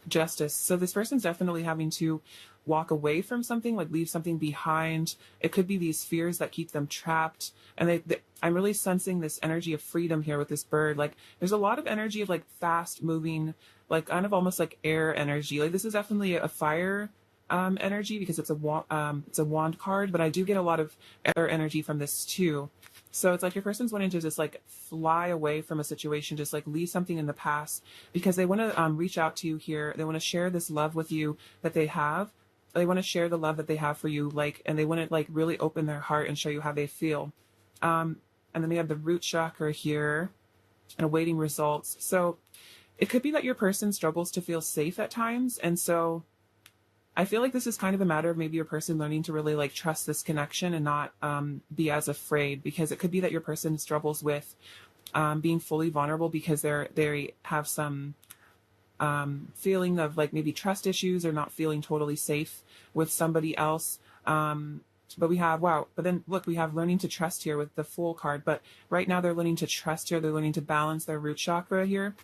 Justice. So this person's definitely having to walk away from something, like leave something behind. It could be these fears that keep them trapped. And I'm really sensing this energy of freedom here with this bird. Like there's a lot of energy of like fast moving, like kind of almost like air energy. Like this is definitely a fire energy because it's a wand card, but I do get a lot of air energy from this too. So it's like your person's wanting to just like fly away from a situation, just like leave something in the past because they want to reach out to you here. They want to share this love with you that they have. They want to share the love that they have for you, like, and they want to like really open their heart and show you how they feel. And then we have the root chakra here and awaiting results. So it could be that your person struggles to feel safe at times. And so I feel like this is kind of a matter of maybe your person learning to really like trust this connection and not be as afraid, because it could be that your person struggles with being fully vulnerable because they have some feeling of like maybe trust issues or not feeling totally safe with somebody else. But we have, wow, but then look, we have learning to trust here with the Fool card. But right now they're learning to trust here. They're learning to balance their root chakra here.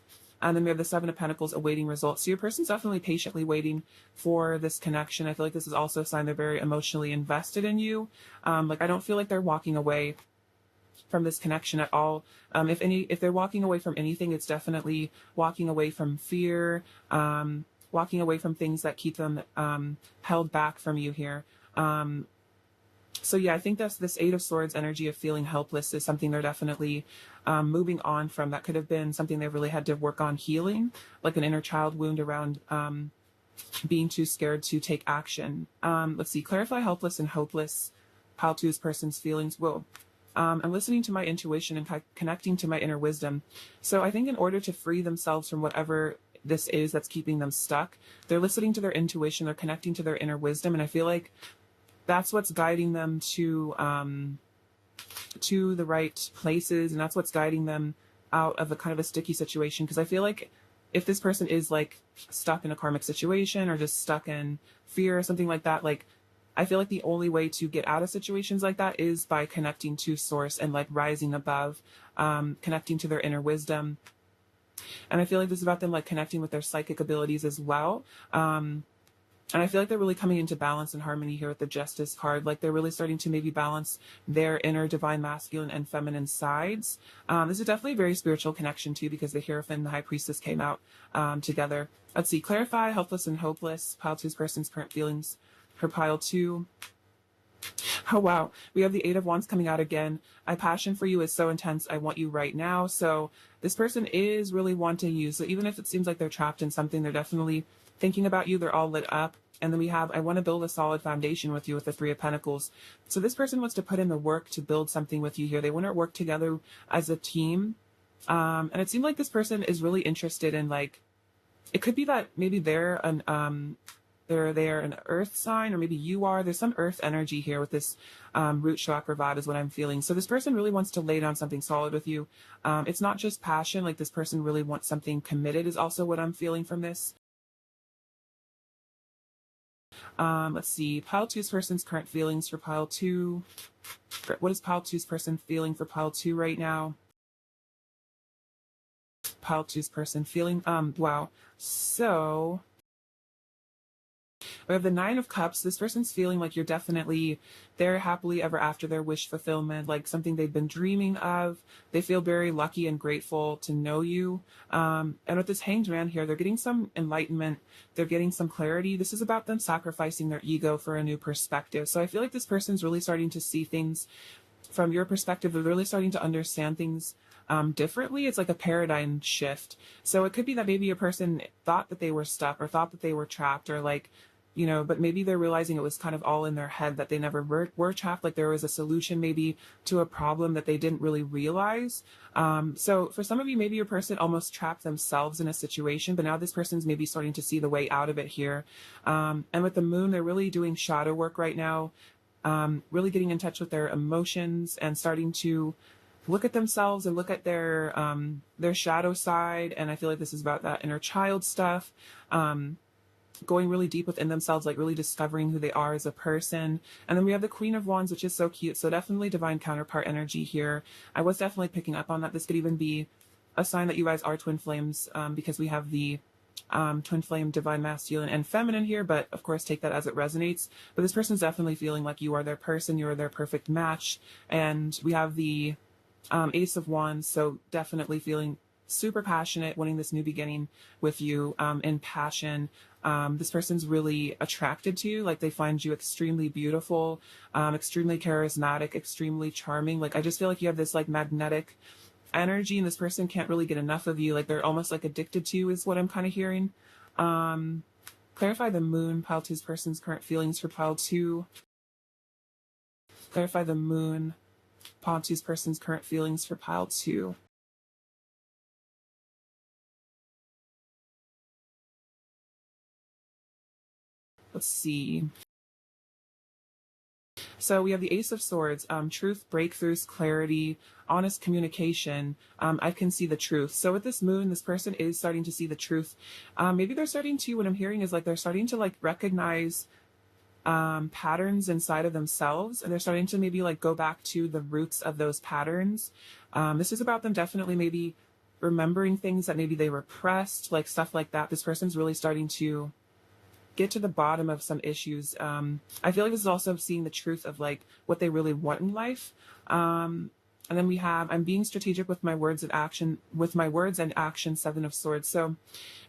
And then we have the Seven of Pentacles awaiting results. So your person's definitely patiently waiting for this connection. I feel like this is also a sign they're very emotionally invested in you. Like I don't feel like they're walking away from this connection at all. If they're walking away from anything, it's definitely walking away from fear, walking away from things that keep them held back from you here. So yeah, I think that's this Eight of Swords energy of feeling helpless is something they're definitely moving on from. That could have been something they really had to work on healing, like an inner child wound around being too scared to take action. Let's see, clarify helpless and hopeless. Pile 2's person's feelings. Whoa. I'm listening to my intuition and connecting to my inner wisdom. So I think in order to free themselves from whatever this is that's keeping them stuck, they're listening to their intuition, they're connecting to their inner wisdom, and I feel like that's what's guiding them to the right places, and that's what's guiding them out of a kind of a sticky situation. Because I feel like if this person is like stuck in a karmic situation or just stuck in fear or something like that, like I feel like the only way to get out of situations like that is by connecting to source and like rising above, connecting to their inner wisdom. And I feel like this is about them like connecting with their psychic abilities as well. And I feel like they're really coming into balance and harmony here with the Justice card. Like they're really starting to maybe balance their inner divine masculine and feminine sides. This is definitely a very spiritual connection too, because the Hierophant and the High Priestess came out together. Let's see, clarify helpless and hopeless. Pile 2's person's current feelings for pile 2. Oh, wow. We have the Eight of Wands coming out again. My passion for you is so intense. I want you right now. So this person is really wanting you. So even if it seems like they're trapped in something, they're definitely thinking about you. They're all lit up. And then we have, I want to build a solid foundation with you with the Three of Pentacles. So this person wants to put in the work to build something with you here. They want to work together as a team. And it seemed like this person is really interested in like, it could be that maybe they're an earth sign, or maybe you are. There's some earth energy here with this root chakra vibe is what I'm feeling. So this person really wants to lay down something solid with you. It's not just passion, like this person really wants something committed is also what I'm feeling from this. Let's see, pile 2's person's current feelings for pile 2. What is pile 2's person feeling for pile 2 right now? Pile 2's person feeling, wow. So we have the Nine of Cups. This person's feeling like you're definitely there happily ever after, their wish fulfillment, like something they've been dreaming of. They feel very lucky and grateful to know you. And with this Hanged Man here, they're getting some enlightenment. They're getting some clarity. This is about them sacrificing their ego for a new perspective. So I feel like this person's really starting to see things from your perspective. They're really starting to understand things differently. It's like a paradigm shift. So it could be that maybe a person thought that they were stuck or thought that they were trapped, or like, you know, but maybe they're realizing it was kind of all in their head, that they never were trapped. Like there was a solution maybe to a problem that they didn't really realize. So for some of you, maybe your person almost trapped themselves in a situation, but now this person's maybe starting to see the way out of it here. And with the Moon, they're really doing shadow work right now, really getting in touch with their emotions and starting to look at themselves and look at their shadow side. And I feel like this is about that inner child stuff. Going really deep within themselves, like really discovering who they are as a person. And then we have the Queen of Wands, which is so cute. So definitely divine counterpart energy here. I was definitely picking up on that. This could even be a sign that you guys are twin flames, because we have the twin flame, divine masculine and feminine here, but of course take that as it resonates. But this person's definitely feeling like you are their person, you are their perfect match. And we have the Ace of Wands, so definitely feeling super passionate, wanting this new beginning with you in passion. This person's really attracted to you, like they find you extremely beautiful, extremely charismatic, extremely charming. Like I just feel like you have this like magnetic energy, and this person can't really get enough of you. Like they're almost like addicted to you is what I'm kind of hearing. Clarify the moon, pile two's person's current feelings for pile two. Clarify the moon, pile two's person's current feelings for pile two. Let's see. So we have the Ace of Swords, truth, breakthroughs, clarity, honest communication. I can see the truth. So with this moon, this person is starting to see the truth. Maybe they're starting to, what I'm hearing is like they're starting to like recognize patterns inside of themselves, and they're starting to maybe like go back to the roots of those patterns. This is about them definitely maybe remembering things that maybe they repressed, like stuff like that. This person's really starting to get to the bottom of some issues. I feel like this is also seeing the truth of like what they really want in life. And then we have, I'm being strategic with my words and action, Seven of Swords. So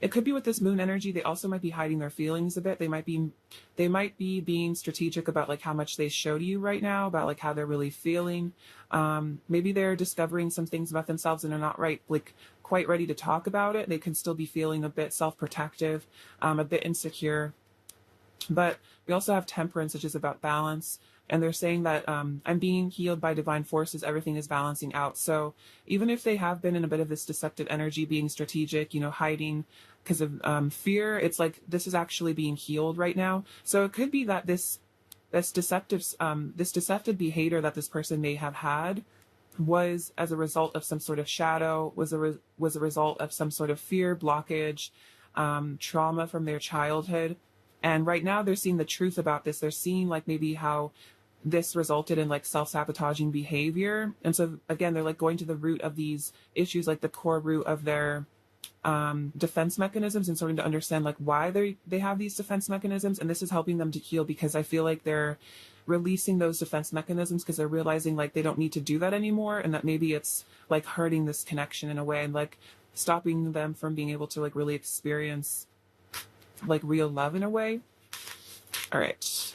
it could be with this moon energy, they also might be hiding their feelings a bit. They might be being strategic about like how much they show to you right now, about like how they're really feeling. Maybe they're discovering some things about themselves and are not quite ready to talk about it. They can still be feeling a bit self-protective, a bit insecure. But we also have Temperance, which is about balance. And they're saying that I'm being healed by divine forces. Everything is balancing out. So even if they have been in a bit of this deceptive energy, being strategic, hiding because of fear, it's like this is actually being healed right now. So it could be that this deceptive behavior that this person may have had was as a result of some sort of shadow, was a result of some sort of fear, blockage, trauma from their childhood. And right now they're seeing the truth about this. They're seeing like maybe how this resulted in like self-sabotaging behavior. And so again, they're like going to the root of these issues, like the core root of their defense mechanisms, and starting to understand like why they have these defense mechanisms. And this is helping them to heal, because I feel like they're releasing those defense mechanisms because they're realizing like they don't need to do that anymore, and that maybe it's like hurting this connection in a way, and like stopping them from being able to like really experience like real love in a way. All right.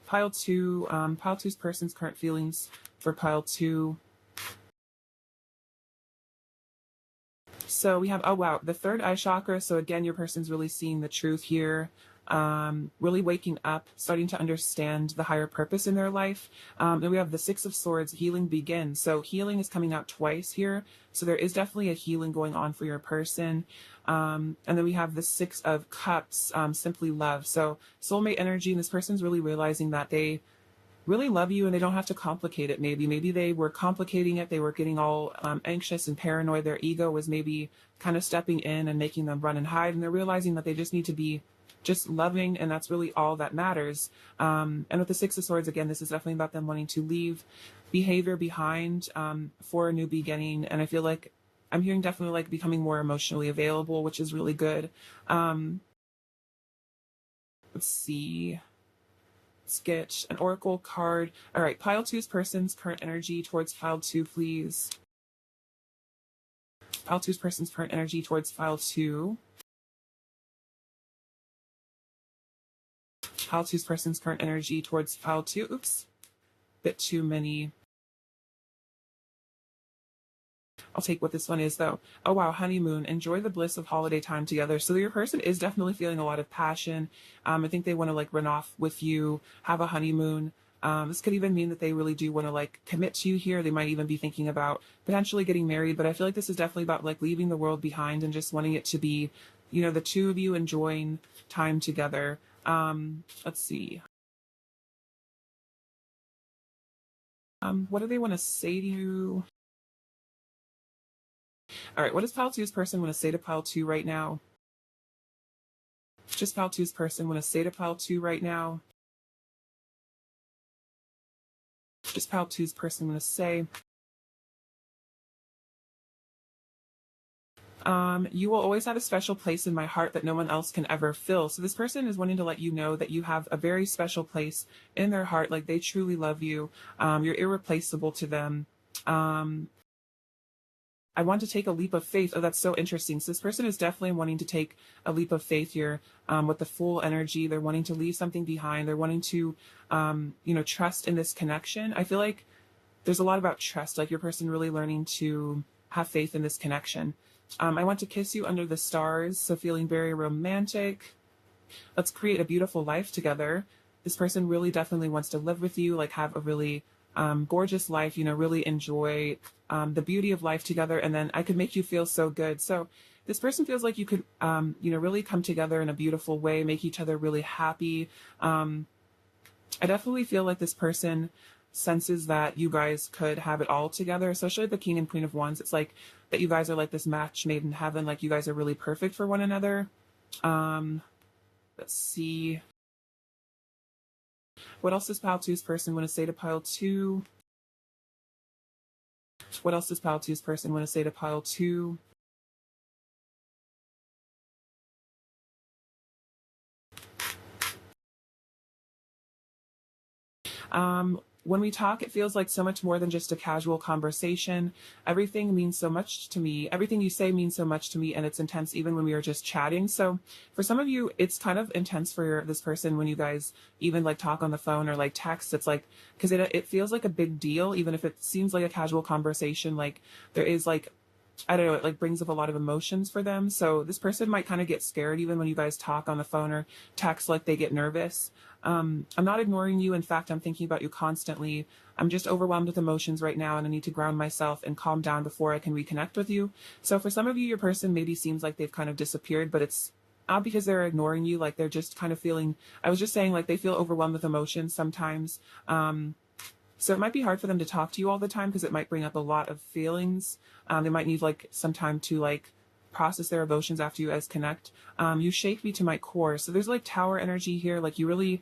Pile two's person's current feelings for pile two. So we have, oh wow, the third eye chakra. So again, your person's really seeing the truth here, really waking up, starting to understand the higher purpose in their life. Then we have the Six of Swords, healing begins. So healing is coming out twice here. So there is definitely a healing going on for your person. And then we have the Six of Cups, simply love. So soulmate energy, and this person's really realizing that they really love you and they don't have to complicate it. Maybe they were complicating it. They were getting all anxious and paranoid. Their ego was maybe kind of stepping in and making them run and hide. And they're realizing that they just need to be just loving, and that's really all that matters. And with the Six of Swords, again, this is definitely about them wanting to leave behavior behind for a new beginning. And I feel like I'm hearing definitely like becoming more emotionally available, which is really good. Let's see. Let's get an oracle card. All right, pile two's person's current energy towards pile two, please. Pile two's person's current energy towards pile two. Pile two's person's current energy towards pile two. Oops, bit too many. I'll take what this one is though. Oh wow, honeymoon. Enjoy the bliss of holiday time together. So your person is definitely feeling a lot of passion. I think they want to like run off with you, have a honeymoon. This could even mean that they really do want to like commit to you here. They might even be thinking about potentially getting married, but I feel like this is definitely about like leaving the world behind and just wanting it to be, the two of you enjoying time together. Let's see. What do they want to say to you? All right, what does pile two's person want to say to pile two right now? Just pile two's person want to say to pile two right now? Just pile two's person want to say. You will always have a special place in my heart that no one else can ever fill. So this person is wanting to let you know that you have a very special place in their heart. Like they truly love you. You're irreplaceable to them. I want to take a leap of faith. Oh, that's so interesting. So this person is definitely wanting to take a leap of faith here, with the full energy. They're wanting to leave something behind. They're wanting to, trust in this connection. I feel like there's a lot about trust, like your person really learning to have faith in this connection. I want to kiss you under the stars. So feeling very romantic. Let's create a beautiful life together. This person really definitely wants to live with you, like have a really gorgeous life, really enjoy the beauty of life together. And then I could make you feel so good. So this person feels like you could, really come together in a beautiful way, make each other really happy. I definitely feel like this person senses that you guys could have it all together, especially the King and Queen of Wands. It's like that you guys are like this match made in heaven, like you guys are really perfect for one another. Let's see. What else does Pile 2's person want to say to Pile 2? What else does Pile 2's person want to say to Pile 2? When we talk, it feels like so much more than just a casual conversation. Everything means so much to me. Everything you say means so much to me, and it's intense even when we are just chatting. So for some of you, it's kind of intense for this person when you guys even like talk on the phone or like text. It's like, because it feels like a big deal, even if it seems like a casual conversation. Like there is like, I don't know, it like brings up a lot of emotions for them. So this person might kind of get scared even when you guys talk on the phone or text, like they get nervous. I'm not ignoring you. In fact, I'm thinking about you constantly. I'm just overwhelmed with emotions right now, and I need to ground myself and calm down before I can reconnect with you. So for some of you, your person maybe seems like they've kind of disappeared, but it's not because they're ignoring you. Like they're just kind of feeling, I was just saying, like they feel overwhelmed with emotions sometimes. So it might be hard for them to talk to you all the time because it might bring up a lot of feelings. They might need like some time to like process their emotions after you guys connect. You shake me to my core. So there's like tower energy here. Like you really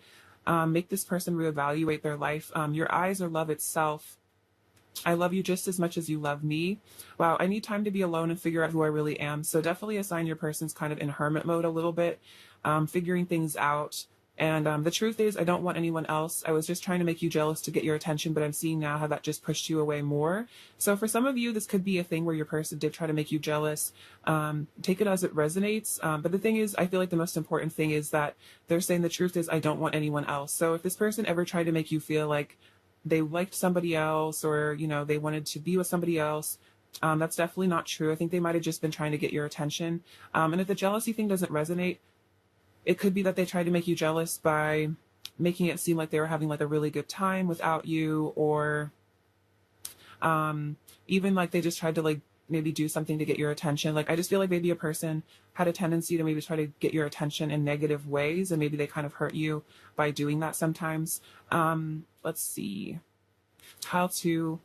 make this person reevaluate their life. Your eyes are love itself. I love you just as much as you love me. Wow, I need time to be alone and figure out who I really am. So definitely assign your person's kind of in hermit mode a little bit, figuring things out. And the truth is, I don't want anyone else. I was just trying to make you jealous to get your attention, but I'm seeing now how that just pushed you away more. So for some of you, this could be a thing where your person did try to make you jealous. Take it as it resonates. But the thing is, I feel like the most important thing is that they're saying the truth is, I don't want anyone else. So if this person ever tried to make you feel like they liked somebody else or, they wanted to be with somebody else, that's definitely not true. I think they might have just been trying to get your attention. And if the jealousy thing doesn't resonate, it could be that they tried to make you jealous by making it seem like they were having like a really good time without you, or even like they just tried to like maybe do something to get your attention. Like I just feel like maybe a person had a tendency to maybe try to get your attention in negative ways, and maybe they kind of hurt you by doing that sometimes. Let's see. How to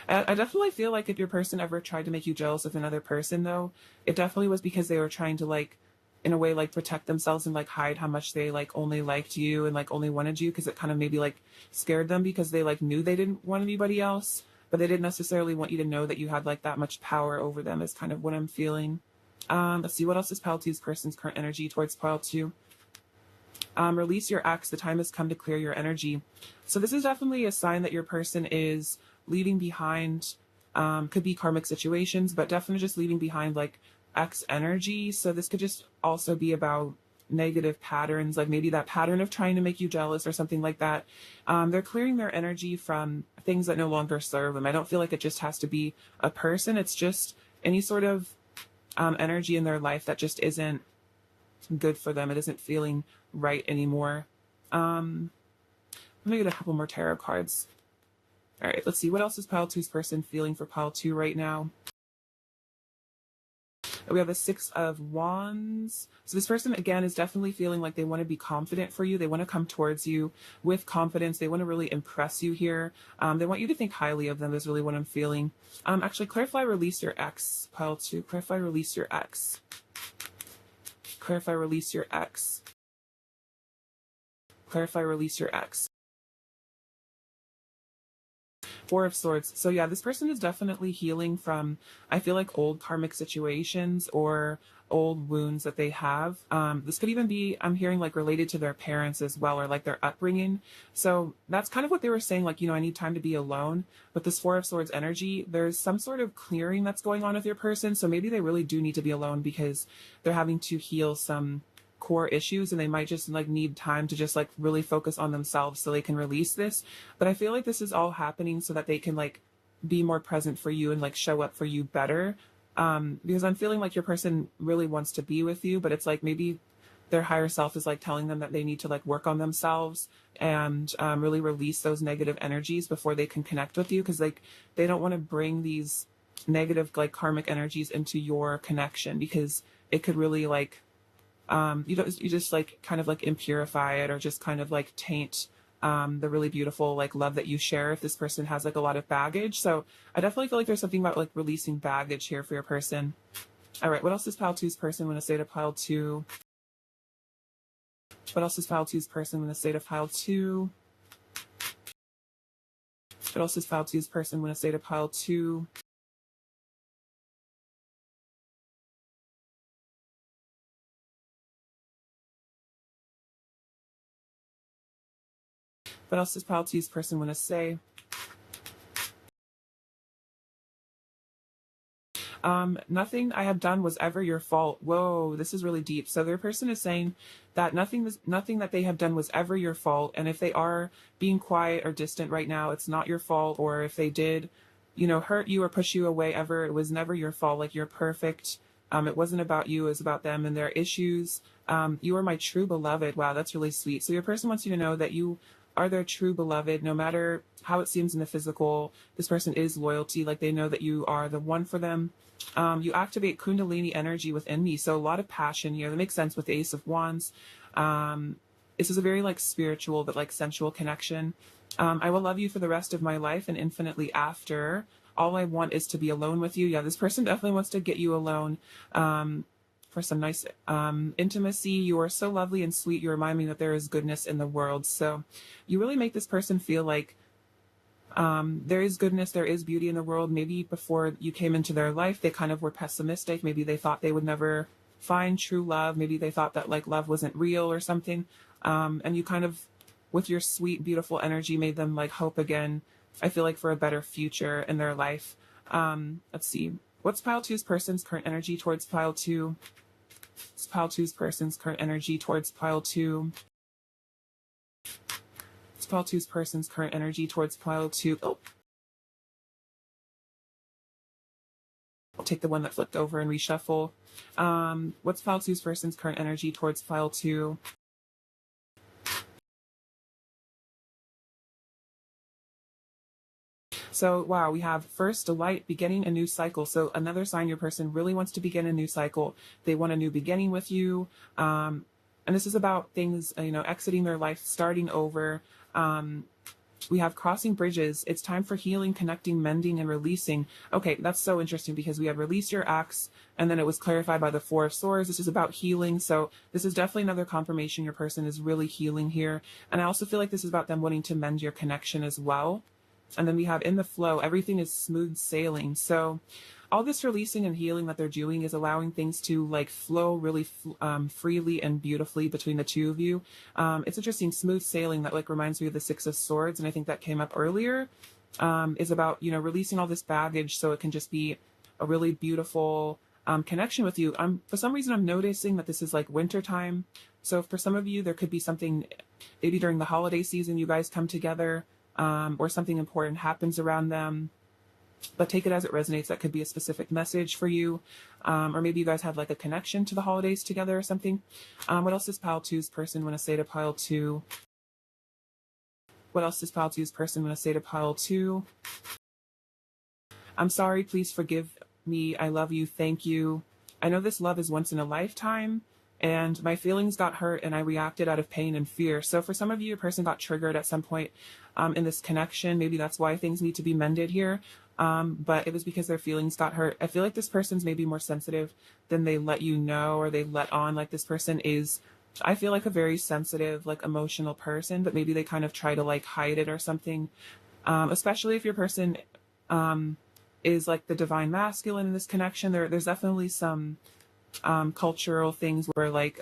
I definitely feel like if your person ever tried to make you jealous of another person, though, it definitely was because they were trying to like, in a way, like protect themselves and like hide how much they like only liked you and like only wanted you, because it kind of maybe like scared them because they like knew they didn't want anybody else, but they didn't necessarily want you to know that you had like that much power over them, is kind of what I'm feeling. Let's see, what else is Pile 2's person's current energy towards Pile 2? Release your ex. The time has come to clear your energy. So this is definitely a sign that your person is leaving behind, could be karmic situations, but definitely just leaving behind like ex energy. So this could just also be about negative patterns, like maybe that pattern of trying to make you jealous or something like that. They're clearing their energy from things that no longer serve them. I don't feel like it just has to be a person. It's just any sort of energy in their life that just isn't good for them. It isn't feeling right anymore. I'm gonna get a couple more tarot cards. All right, let's see. What else is Pile 2's person feeling for Pile 2 right now? We have the 6 of Wands. So this person, again, is definitely feeling like they want to be confident for you. They want to come towards you with confidence. They want to really impress you here. They want you to think highly of them, is really what I'm feeling. Actually, clarify, release your ex, Pile 2. Clarify, release your ex. Clarify, release your ex. Clarify, release your ex. Four of Swords. So yeah, this person is definitely healing from, I feel like, old karmic situations or old wounds that they have. This could even be, I'm hearing, like related to their parents as well, or like their upbringing. So that's kind of what they were saying, like, I need time to be alone. But this Four of Swords energy, there's some sort of clearing that's going on with your person. So maybe they really do need to be alone because they're having to heal some core issues, and they might just like need time to just like really focus on themselves so they can release this. But I feel like this is all happening so that they can like be more present for you and like show up for you better. Because I'm feeling like your person really wants to be with you, but it's like maybe their higher self is like telling them that they need to like work on themselves and really release those negative energies before they can connect with you, because like they don't want to bring these negative like karmic energies into your connection, because it could really like you just like kind of like impurify it, or just kind of like taint the really beautiful like love that you share if this person has like a lot of baggage. So I definitely feel like there's something about like releasing baggage here for your person. All right, what else does pile two's person want to say to pile two? What else does pile two's person want to say to pile two? What else does pile two's person want to say to pile two? What else does pile two's person want to say? Nothing I have done was ever your fault. Whoa, this is really deep. So their person is saying that nothing that they have done was ever your fault. And if they are being quiet or distant right now, it's not your fault. Or if they did, hurt you or push you away ever, it was never your fault. Like, you're perfect. It wasn't about you, it was about them and their issues. You are my true beloved. Wow, that's really sweet. So your person wants you to know that you are their true beloved, no matter how it seems in the physical. This person is loyalty. Like, they know that you are the one for them. You activate Kundalini energy within me. So a lot of passion here. That makes sense with the Ace of Wands. This is a very like spiritual but like sensual connection. I will love you for the rest of my life and infinitely after. All I want is to be alone with you. Yeah, this person definitely wants to get you alone for some nice intimacy. You are so lovely and sweet. You remind me that there is goodness in the world. So you really make this person feel like there is goodness, there is beauty in the world. Maybe before you came into their life, they kind of were pessimistic. Maybe they thought they would never find true love. Maybe they thought that like love wasn't real or something. And you kind of, with your sweet, beautiful energy, made them like hope again. I feel like for a better future in their life. Let's see. What's pile two's person's current energy towards pile two? What's pile two's person's current energy towards pile two? Pile two's person's current energy towards pile two. Oh, I'll take the one that flipped over and reshuffle. What's pile two's person's current energy towards pile two? So, wow, we have first delight, beginning a new cycle. So another sign your person really wants to begin a new cycle. They want a new beginning with you. And this is about things, exiting their life, starting over. We have crossing bridges. It's time for healing, connecting, mending, and releasing. Okay, that's so interesting because we have release your ex, and then it was clarified by the Four of Swords. This is about healing. So this is definitely another confirmation your person is really healing here. And I also feel like this is about them wanting to mend your connection as well. And then we have in the flow, everything is smooth sailing. So all this releasing and healing that they're doing is allowing things to like flow really freely and beautifully between the two of you. It's interesting, smooth sailing, that like reminds me of the Six of Swords, and I think that came up earlier, is about, releasing all this baggage so it can just be a really beautiful connection with you. For some reason, I'm noticing that this is like winter time. So for some of you, there could be something, maybe during the holiday season, you guys come together, or something important happens around them. But take it as it resonates. That could be a specific message for you. Or maybe you guys have like a connection to the holidays together or something. What else does pile two's person want to say to pile two? What else does pile two's person want to say to pile two? I'm sorry, please forgive me. I love you. Thank you. I know this love is once in a lifetime, and my feelings got hurt and I reacted out of pain and fear. So for some of you, your person got triggered at some point in this connection. Maybe that's why things need to be mended here. But it was because their feelings got hurt. I feel like this person's maybe more sensitive than they let you know, or they let on. Like, this person is, I feel like, a very sensitive, like emotional person, but maybe they kind of try to like hide it or something. especially if your person is like the divine masculine in this connection. There's definitely some cultural things where like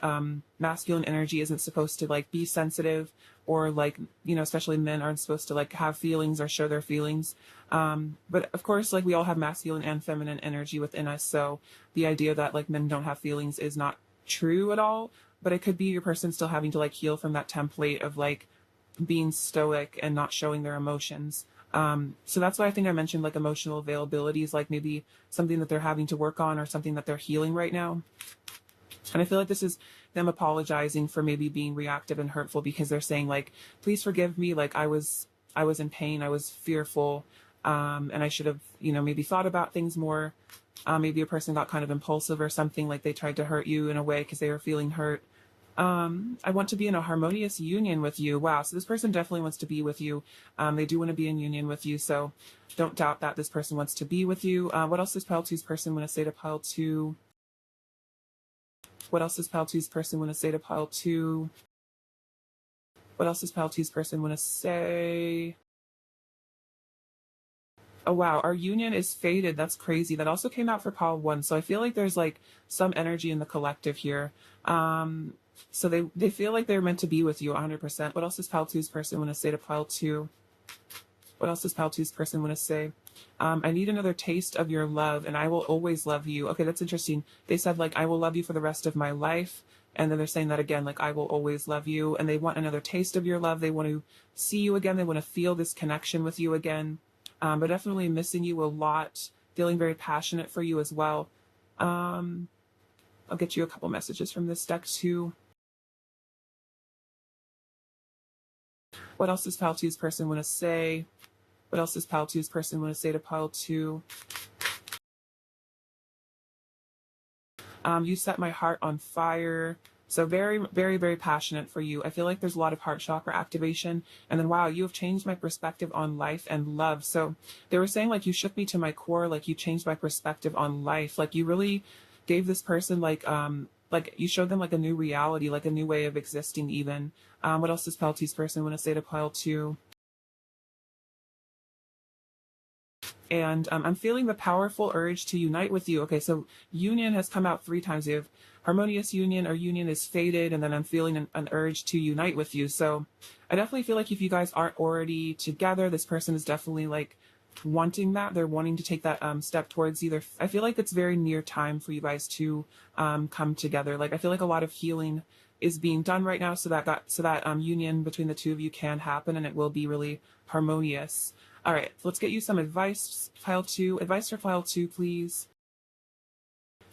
masculine energy isn't supposed to like be sensitive, or like, you know, especially men aren't supposed to like have feelings or show their feelings. But of course, like we all have masculine and feminine energy within us, so the idea that like men don't have feelings is not true at all. But it could be your person still having to like heal from that template of like being stoic and not showing their emotions. So that's why I think I mentioned like emotional availability is like maybe something that they're having to work on or something that they're healing right now. And I feel like this is them apologizing for maybe being reactive and hurtful, because they're saying like, please forgive me. Like I was in pain. I was fearful. And I should have, you know, maybe thought about things more. Maybe a person got kind of impulsive or something, like they tried to hurt you in a way because they were feeling hurt. I want to be in a harmonious union with you. Wow. So this person definitely wants to be with you. They do want to be in union with you. So don't doubt that this person wants to be with you. What else does Pile 2's person want to say to Pile 2? What else does Pile 2's person want to say to Pile 2? What else does Pile 2's person want to say? Oh, wow. Our union is faded. That's crazy. That also came out for Pile 1. So I feel like there's like some energy in the collective here. So they feel like they're meant to be with you 100%. What else does Pile 2's person want to say to Pile 2? What else does Pile 2's person want to say? I need another taste of your love, and I will always love you. Okay, that's interesting. They said, like, I will love you for the rest of my life. And then they're saying that again, like, I will always love you. And they want another taste of your love. They want to see you again. They want to feel this connection with you again. But definitely missing you a lot. Feeling very passionate for you as well. I'll get you a couple messages from this deck too. What else does Pile 2's person want to say? What else does Pile 2's person want to say to Pile 2? You set my heart on fire. So very, very, very passionate for you. I feel like there's a lot of heart chakra activation. And then, wow, you have changed my perspective on life and love. So they were saying like you shook me to my core, like you changed my perspective on life. Like you really gave this person like you showed them like a new reality, like a new way of existing even. What else does Pile 2's person want to say to Pile 2? And I'm feeling the powerful urge to unite with you. Okay, so union has come out 3 times. You have harmonious union, or union is faded, and then I'm feeling an urge to unite with you. So I definitely feel like if you guys aren't already together, this person is definitely like wanting that. They're wanting to take that step towards either. I feel like it's very near time for you guys to come together. Like I feel like a lot of healing is being done right now, so that union between the two of you can happen, and it will be really harmonious. All right, let's get you some advice, Pile 2. Advice for Pile 2, please.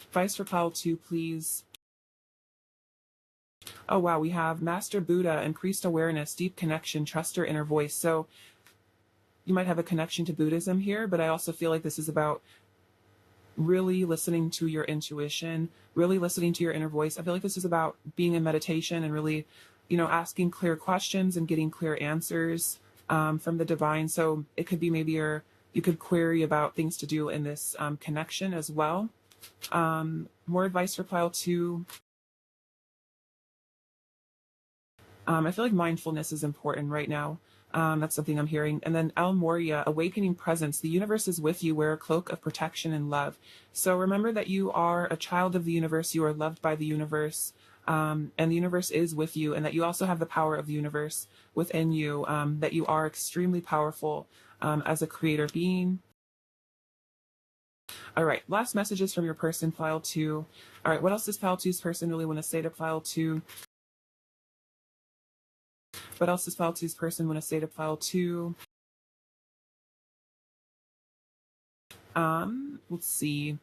Advice for Pile 2, please. Oh, wow, we have Master Buddha, increased awareness, deep connection, trust your inner voice. So you might have a connection to Buddhism here, but I also feel like this is about really listening to your intuition, really listening to your inner voice. I feel like this is about being in meditation and really, you know, asking clear questions and getting clear answers from the divine. So it could be maybe you could query about things to do in this connection as well. More advice for Pile 2. I feel like mindfulness is important right now. That's something I'm hearing. And then El Moria, awakening presence. The universe is with you. Wear a cloak of protection and love. So remember that you are a child of the universe. You are loved by the universe. And the universe is with you, and that you also have the power of the universe within you, that you are extremely powerful as a creator being. All right, last messages from your person, Pile 2. All right, what else does Pile 2's person really want to say to Pile 2? What else does Pile 2's person want to say to Pile 2? Let's see.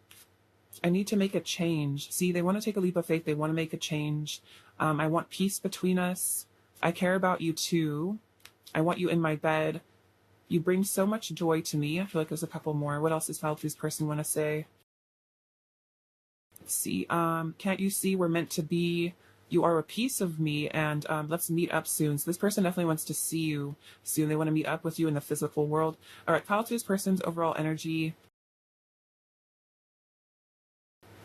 I need to make a change. See, they want to take a leap of faith. They want to make a change. I want peace between us. I care about you too. I want you in my bed. You bring so much joy to me. I feel like there's a couple more. What else does Pile 2's person want to say? Let's see. Can't you see we're meant to be? You are a piece of me, and let's meet up soon. So this person definitely wants to see you soon. They want to meet up with you in the physical world. All right, Pile 2's person's overall energy.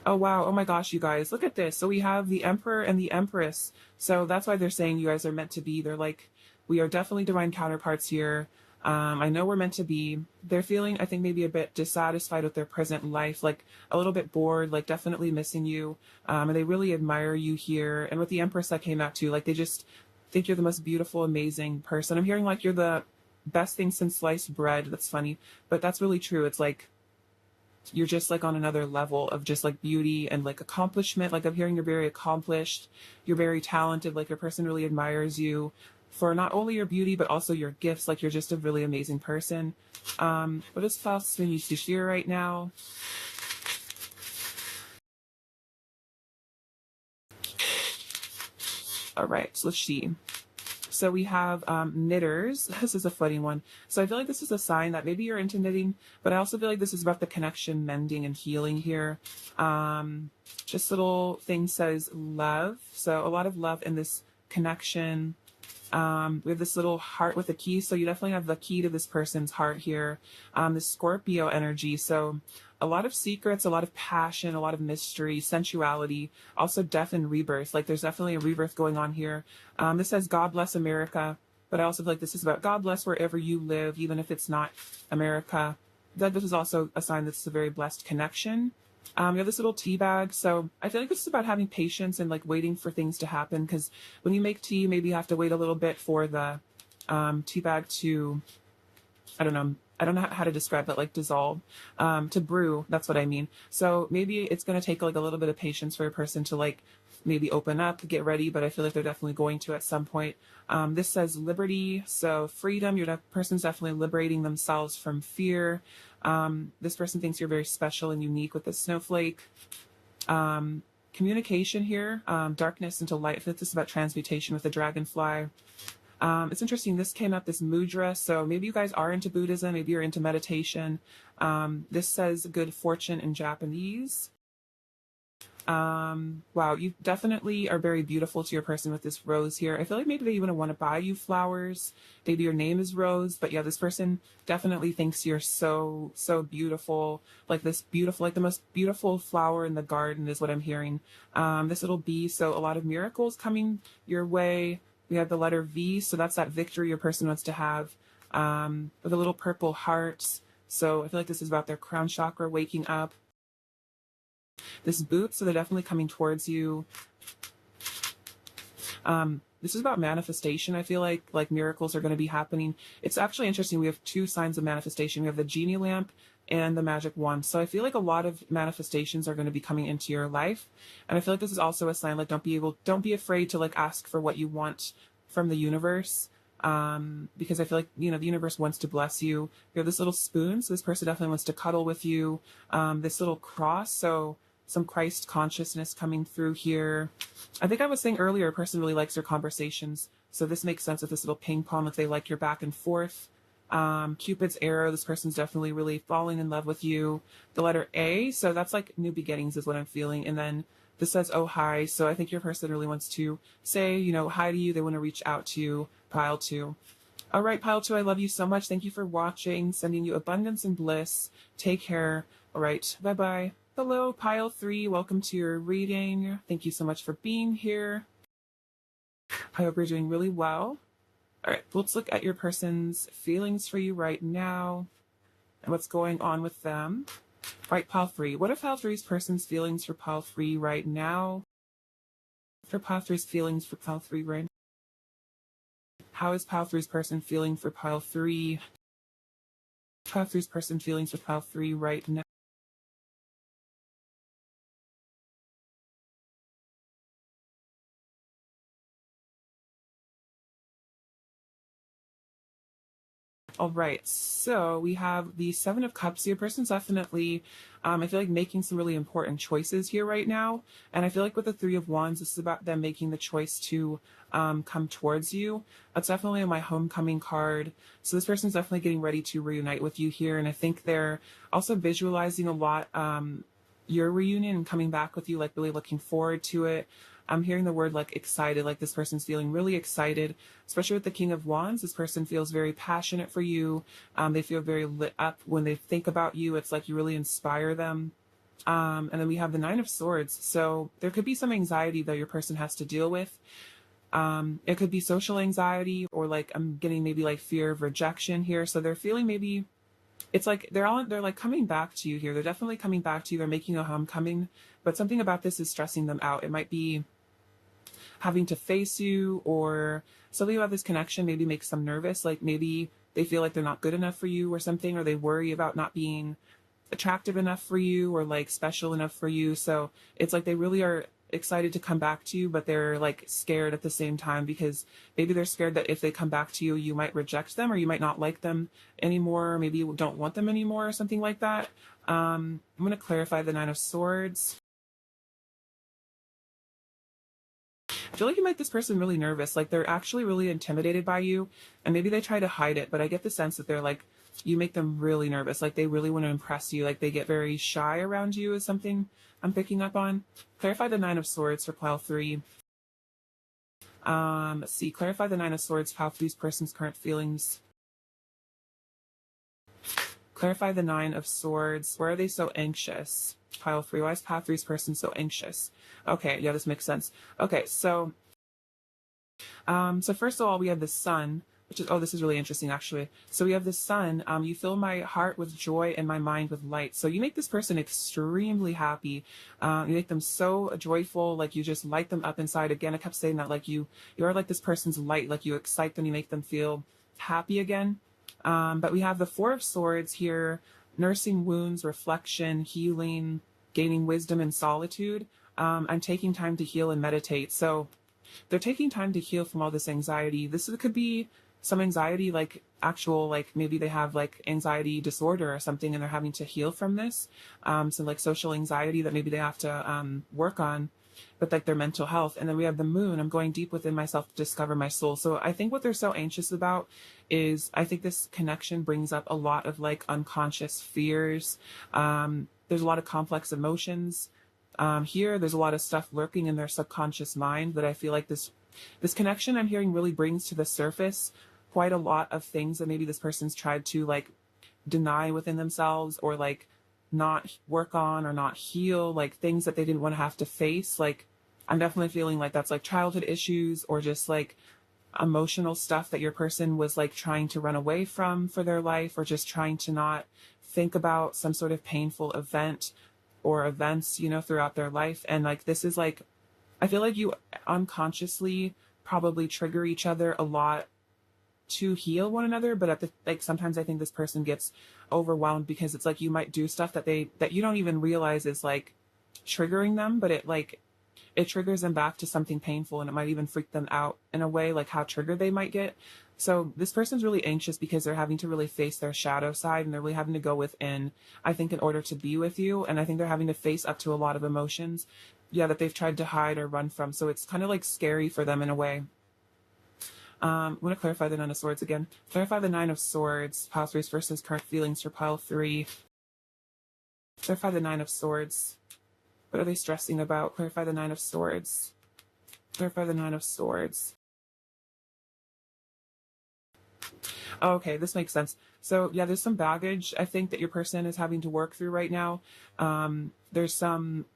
Oh, wow. Oh my gosh, you guys, look at this. So we have the Emperor and the Empress. So that's why they're saying you guys are meant to be. They're like, we are definitely divine counterparts here. I know we're meant to be. They're feeling, I think, maybe a bit dissatisfied with their present life, like a little bit bored, like definitely missing you. And they really admire you here. And with the Empress that came out too, like they just think you're the most beautiful, amazing person. I'm hearing like you're the best thing since sliced bread. That's funny, but that's really true. It's like you're just like on another level of just like beauty and like accomplishment. Like I'm hearing you're very accomplished, you're very talented, like your person really admires you for not only your beauty but also your gifts. Like you're just a really amazing person. What is false spin you to share right now? All right, so let's see. So we have knitters. This is a funny one. So I feel like this is a sign that maybe you're into knitting, but I also feel like this is about the connection, mending, and healing here. This little thing says love. So a lot of love in this connection. We have this little heart with a key. So you definitely have the key to this person's heart here. This Scorpio energy. So a lot of secrets, a lot of passion, a lot of mystery, sensuality, also death and rebirth. Like there's definitely a rebirth going on here. This says God bless America, but I also feel like this is about God bless wherever you live, even if it's not America. That this is also a sign that this is a very blessed connection. You have this little tea bag. So I feel like this is about having patience and like waiting for things to happen. Because when you make tea, maybe you have to wait a little bit for the tea bag to, I don't know how to describe it, like dissolve, to brew. That's what I mean. So maybe it's going to take like a little bit of patience for a person to like maybe open up, get ready, but I feel like they're definitely going to at some point. This says liberty, so freedom. Your person's definitely liberating themselves from fear. This person thinks you're very special and unique with the snowflake. Communication here, darkness into light. I feel like this is about transmutation with the dragonfly. It's interesting, this came up, this mudra, so maybe you guys are into Buddhism, maybe you're into meditation. This says good fortune in Japanese. Wow, you definitely are very beautiful to your person with this rose here. I feel like maybe they even want to buy you flowers. Maybe your name is Rose, but yeah, this person definitely thinks you're so, so beautiful. Like this beautiful, like the most beautiful flower in the garden is what I'm hearing. This little bee, so a lot of miracles coming your way. We have the letter V, so that's that victory your person wants to have. With a little purple heart. So I feel like this is about their crown chakra waking up. This boot, so they're definitely coming towards you. This is about manifestation. I feel like miracles are going to be happening. It's actually interesting. We have two signs of manifestation. We have the genie lamp and the magic wand. So I feel like a lot of manifestations are going to be coming into your life. And I feel like this is also a sign, like don't be afraid to like ask for what you want from the universe. Because I feel like, you know, the universe wants to bless you. You have this little spoon, so this person definitely wants to cuddle with you. This little cross, so some Christ consciousness coming through here. I think I was saying earlier, a person really likes your conversations. So this makes sense with this little ping pong, if they like your back and forth. Cupid's arrow, this person's definitely really falling in love with you. The letter A, so that's like new beginnings is what I'm feeling. And then this says, oh, hi. So I think your person really wants to say, you know, hi to you. They want to reach out to you, pile 2. All right, pile 2, I love you so much. Thank you for watching. Sending you abundance and bliss. Take care. All right, bye-bye. Hello, pile 3. Welcome to your reading. Thank you so much for being here. I hope you're doing really well. All right, let's look at your person's feelings for you right now and what's going on with them. All right, pile 3. What are pile 3's person's feelings for pile 3 right now? For pile 3's feelings for pile 3 right now? How is pile 3's person feeling for pile 3? Pile 3's person feelings for pile 3 right now? All right, so we have the 7 of Cups. Your person's definitely, I feel like making some really important choices here right now. And I feel like with the 3 of Wands, this is about them making the choice to come towards you. That's definitely my homecoming card. So this person's definitely getting ready to reunite with you here. And I think they're also visualizing a lot your reunion and coming back with you, like really looking forward to it. I'm hearing the word like excited, like this person's feeling really excited, especially with the King of Wands. This person feels very passionate for you. They feel very lit up when they think about you. It's like you really inspire them. And then we have the 9 of Swords. So there could be some anxiety that your person has to deal with. It could be social anxiety, or like I'm getting maybe like fear of rejection here. So they're feeling maybe it's like they're like coming back to you here. They're definitely coming back to you. They're making a homecoming, but something about this is stressing them out. It might be having to face you, or something about this connection maybe makes them nervous. Like maybe they feel like they're not good enough for you or something, or they worry about not being attractive enough for you or like special enough for you. So it's like they really are excited to come back to you, but they're like scared at the same time, because maybe they're scared that if they come back to you, you might reject them, or you might not like them anymore, or maybe you don't want them anymore, or something like that. I'm going to clarify the Nine of Swords. I feel like you make this person really nervous. Like they're actually really intimidated by you, and maybe they try to hide it, but I get the sense that they're like, you make them really nervous. Like they really want to impress you. Like they get very shy around you is something I'm picking up on. Clarify the Nine of Swords for pile 3. Let's see. Clarify the Nine of Swords, pile 3's person's current feelings. Clarify the Nine of Swords. Why are they so anxious? Pile 3. Why is pile 3's person so anxious? Okay, yeah, this makes sense. Okay, so first of all, we have the Sun, which is, oh, this is really interesting, actually. So we have the Sun. You fill my heart with joy and my mind with light. So you make this person extremely happy. You make them so joyful, like you just light them up inside. Again, I kept saying that, like you are like this person's light, like you excite them, you make them feel happy again. But we have the Four of Swords here, nursing wounds, reflection, healing, gaining wisdom and solitude. I'm taking time to heal and meditate. So they're taking time to heal from all this anxiety. This could be some anxiety, like actual, like maybe they have like anxiety disorder or something, and they're having to heal from this. So like social anxiety that maybe they have to work on, but like their mental health. And then we have the Moon. I'm going deep within myself to discover my soul. So I think what they're so anxious about is, I think this connection brings up a lot of like unconscious fears. There's a lot of complex emotions. Here, there's a lot of stuff lurking in their subconscious mind that I feel like this connection I'm hearing really brings to the surface quite a lot of things that maybe this person's tried to like deny within themselves, or like not work on, or not heal, like things that they didn't want to have to face. Like I'm definitely feeling like that's like childhood issues, or just like emotional stuff that your person was like trying to run away from for their life, or just trying to not think about some sort of painful event or events, throughout their life. And like this is like, I feel like you unconsciously probably trigger each other a lot to heal one another, but at the like sometimes I think this person gets overwhelmed, because it's like you might do stuff that you don't even realize is like triggering them, but it triggers them back to something painful, and it might even freak them out in a way, like how triggered they might get. So this person's really anxious because they're having to really face their shadow side, and they're really having to go within, I think, in order to be with you. And I think they're having to face up to a lot of emotions, that they've tried to hide or run from. So it's kind of like scary for them in a way. I'm going to clarify the Nine of Swords again. Clarify the Nine of Swords, pile 3's versus current feelings for pile 3. Clarify the Nine of Swords. What are they stressing about? Clarify the Nine of Swords. Clarify the Nine of Swords. Oh, okay, this makes sense. So yeah, there's some baggage I think that your person is having to work through right now. There's some,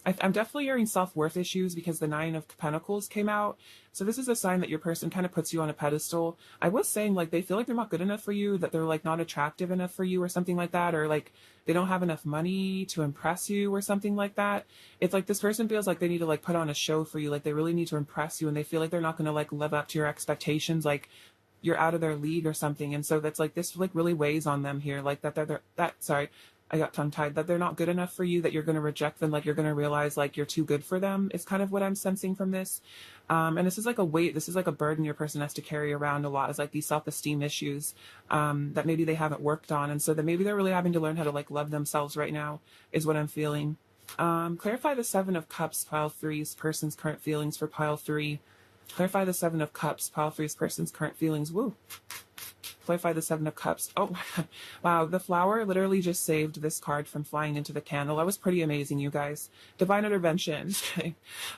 I'm definitely hearing self-worth issues, because the Nine of Pentacles came out. So this is a sign that your person kind of puts you on a pedestal. I was saying like they feel like they're not good enough for you, that they're like not attractive enough for you, or something like that, or like they don't have enough money to impress you, or something like that. It's like this person feels like they need to like put on a show for you, like they really need to impress you, and they feel like they're not going to like live up to your expectations, like you're out of their league or something. And so that's like, this like really weighs on them here, like sorry, I got tongue tied, that they're not good enough for you, that you're going to reject them, like you're going to realize like you're too good for them is kind of what I'm sensing from this. And this is like a weight, this is like a burden your person has to carry around a lot, is like these self-esteem issues that maybe they haven't worked on. And so that maybe they're really having to learn how to like love themselves right now is what I'm feeling. Clarify the Seven of Cups, pile 3's person's current feelings for pile 3. Clarify the Seven of Cups, pile 3's person's current feelings. Woo. Clarify the Seven of Cups. Oh, wow. The flower literally just saved this card from flying into the candle. That was pretty amazing, you guys. Divine intervention.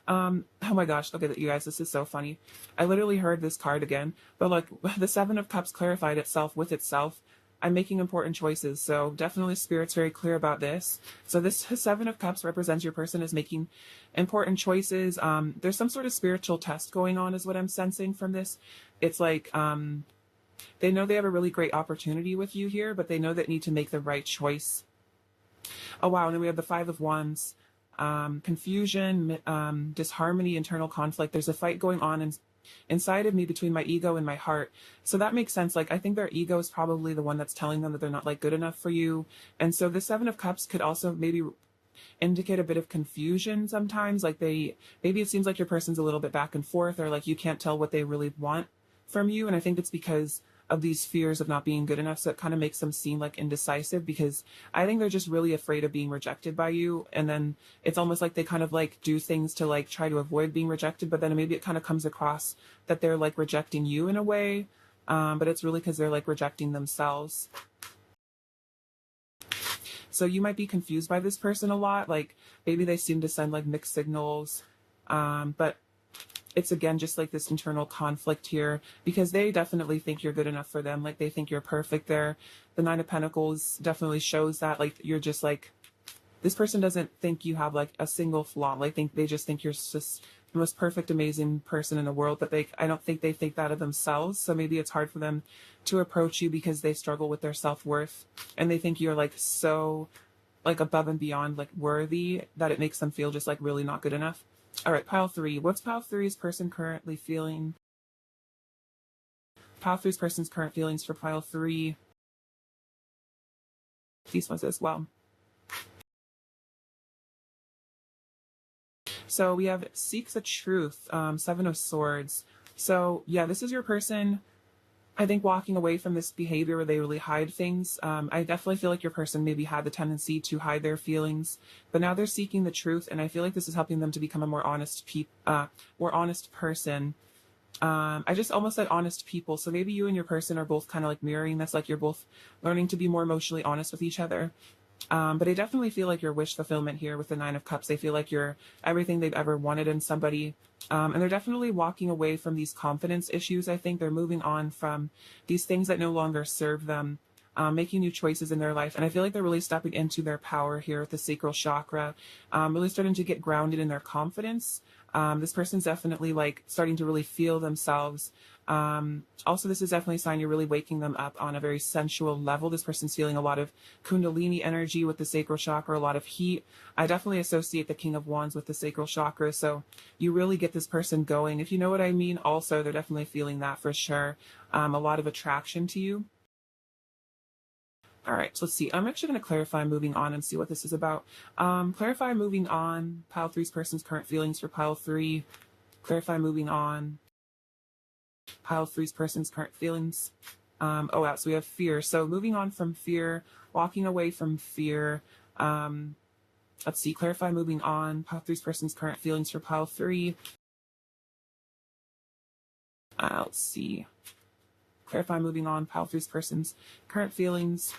Oh my gosh. Look at it, you guys. This is so funny. I literally heard this card again. But look, the Seven of Cups clarified itself with itself. I'm making important choices. So definitely Spirit's very clear about this. So this Seven of Cups represents your person is making important choices. There's some sort of spiritual test going on is what I'm sensing from this. It's like they know they have a really great opportunity with you here, but they know that need to make the right choice. Oh, wow. And then we have the Five of Wands. Confusion, disharmony, internal conflict. There's a fight going on inside of me between my ego and my heart. So that makes sense. Like, I think their ego is probably the one that's telling them that they're not like good enough for you. And so the Seven of Cups could also maybe indicate a bit of confusion sometimes. Like maybe it seems like your person's a little bit back and forth, or like you can't tell what they really want from you. And I think it's because of these fears of not being good enough. So it kind of makes them seem like indecisive, because I think they're just really afraid of being rejected by you. And then it's almost like they kind of like do things to like try to avoid being rejected. But then maybe it kind of comes across that they're like rejecting you in a way. But it's really because they're like rejecting themselves. So you might be confused by this person a lot. Like maybe they seem to send like mixed signals. But it's again just like this internal conflict here, because they definitely think you're good enough for them. Like they think you're perfect there. The Nine of Pentacles definitely shows that. Like you're just like, this person doesn't think you have like a single flaw. Like they just think you're just the most perfect, amazing person in the world. But I don't think they think that of themselves. So maybe it's hard for them to approach you because they struggle with their self-worth, and they think you're like so like above and beyond like worthy that it makes them feel just like really not good enough. All right, pile three. What's pile three's person currently feeling? Pile three's person's current feelings for pile three. These ones as well. So we have seeks the truth, Seven of Swords. So yeah, this is your person, I think, walking away from this behavior where they really hide things. I definitely feel like your person maybe had the tendency to hide their feelings, but now they're seeking the truth, and I feel like this is helping them to become a more honest person. I just almost said honest people. So maybe you and your person are both kind of like mirroring this, like you're both learning to be more emotionally honest with each other. But I definitely feel like your wish fulfillment here with the Nine of Cups. They feel like you're everything they've ever wanted in somebody. And they're definitely walking away from these confidence issues. I think they're moving on from these things that no longer serve them, making new choices in their life. And I feel like they're really stepping into their power here with the sacral chakra, really starting to get grounded in their confidence. This person's definitely like starting to really feel themselves. Also, this is definitely a sign you're really waking them up on a very sensual level. This person's feeling a lot of Kundalini energy with the sacral chakra, a lot of heat. I definitely associate the King of Wands with the sacral chakra. So you really get this person going, if you know what I mean. Also, they're definitely feeling that for sure. A lot of attraction to you. All right, so let's see. I'm actually going to clarify moving on and see what this is about. Clarify moving on. Pile three's person's current feelings for pile three. Clarify moving on. Pile three's person's current feelings. Oh, wow. So we have fear. So moving on from fear, walking away from fear. Let's see. Clarify moving on. Pile three's person's current feelings for pile three. Let's see. Clarify moving on. Pile three's person's current feelings.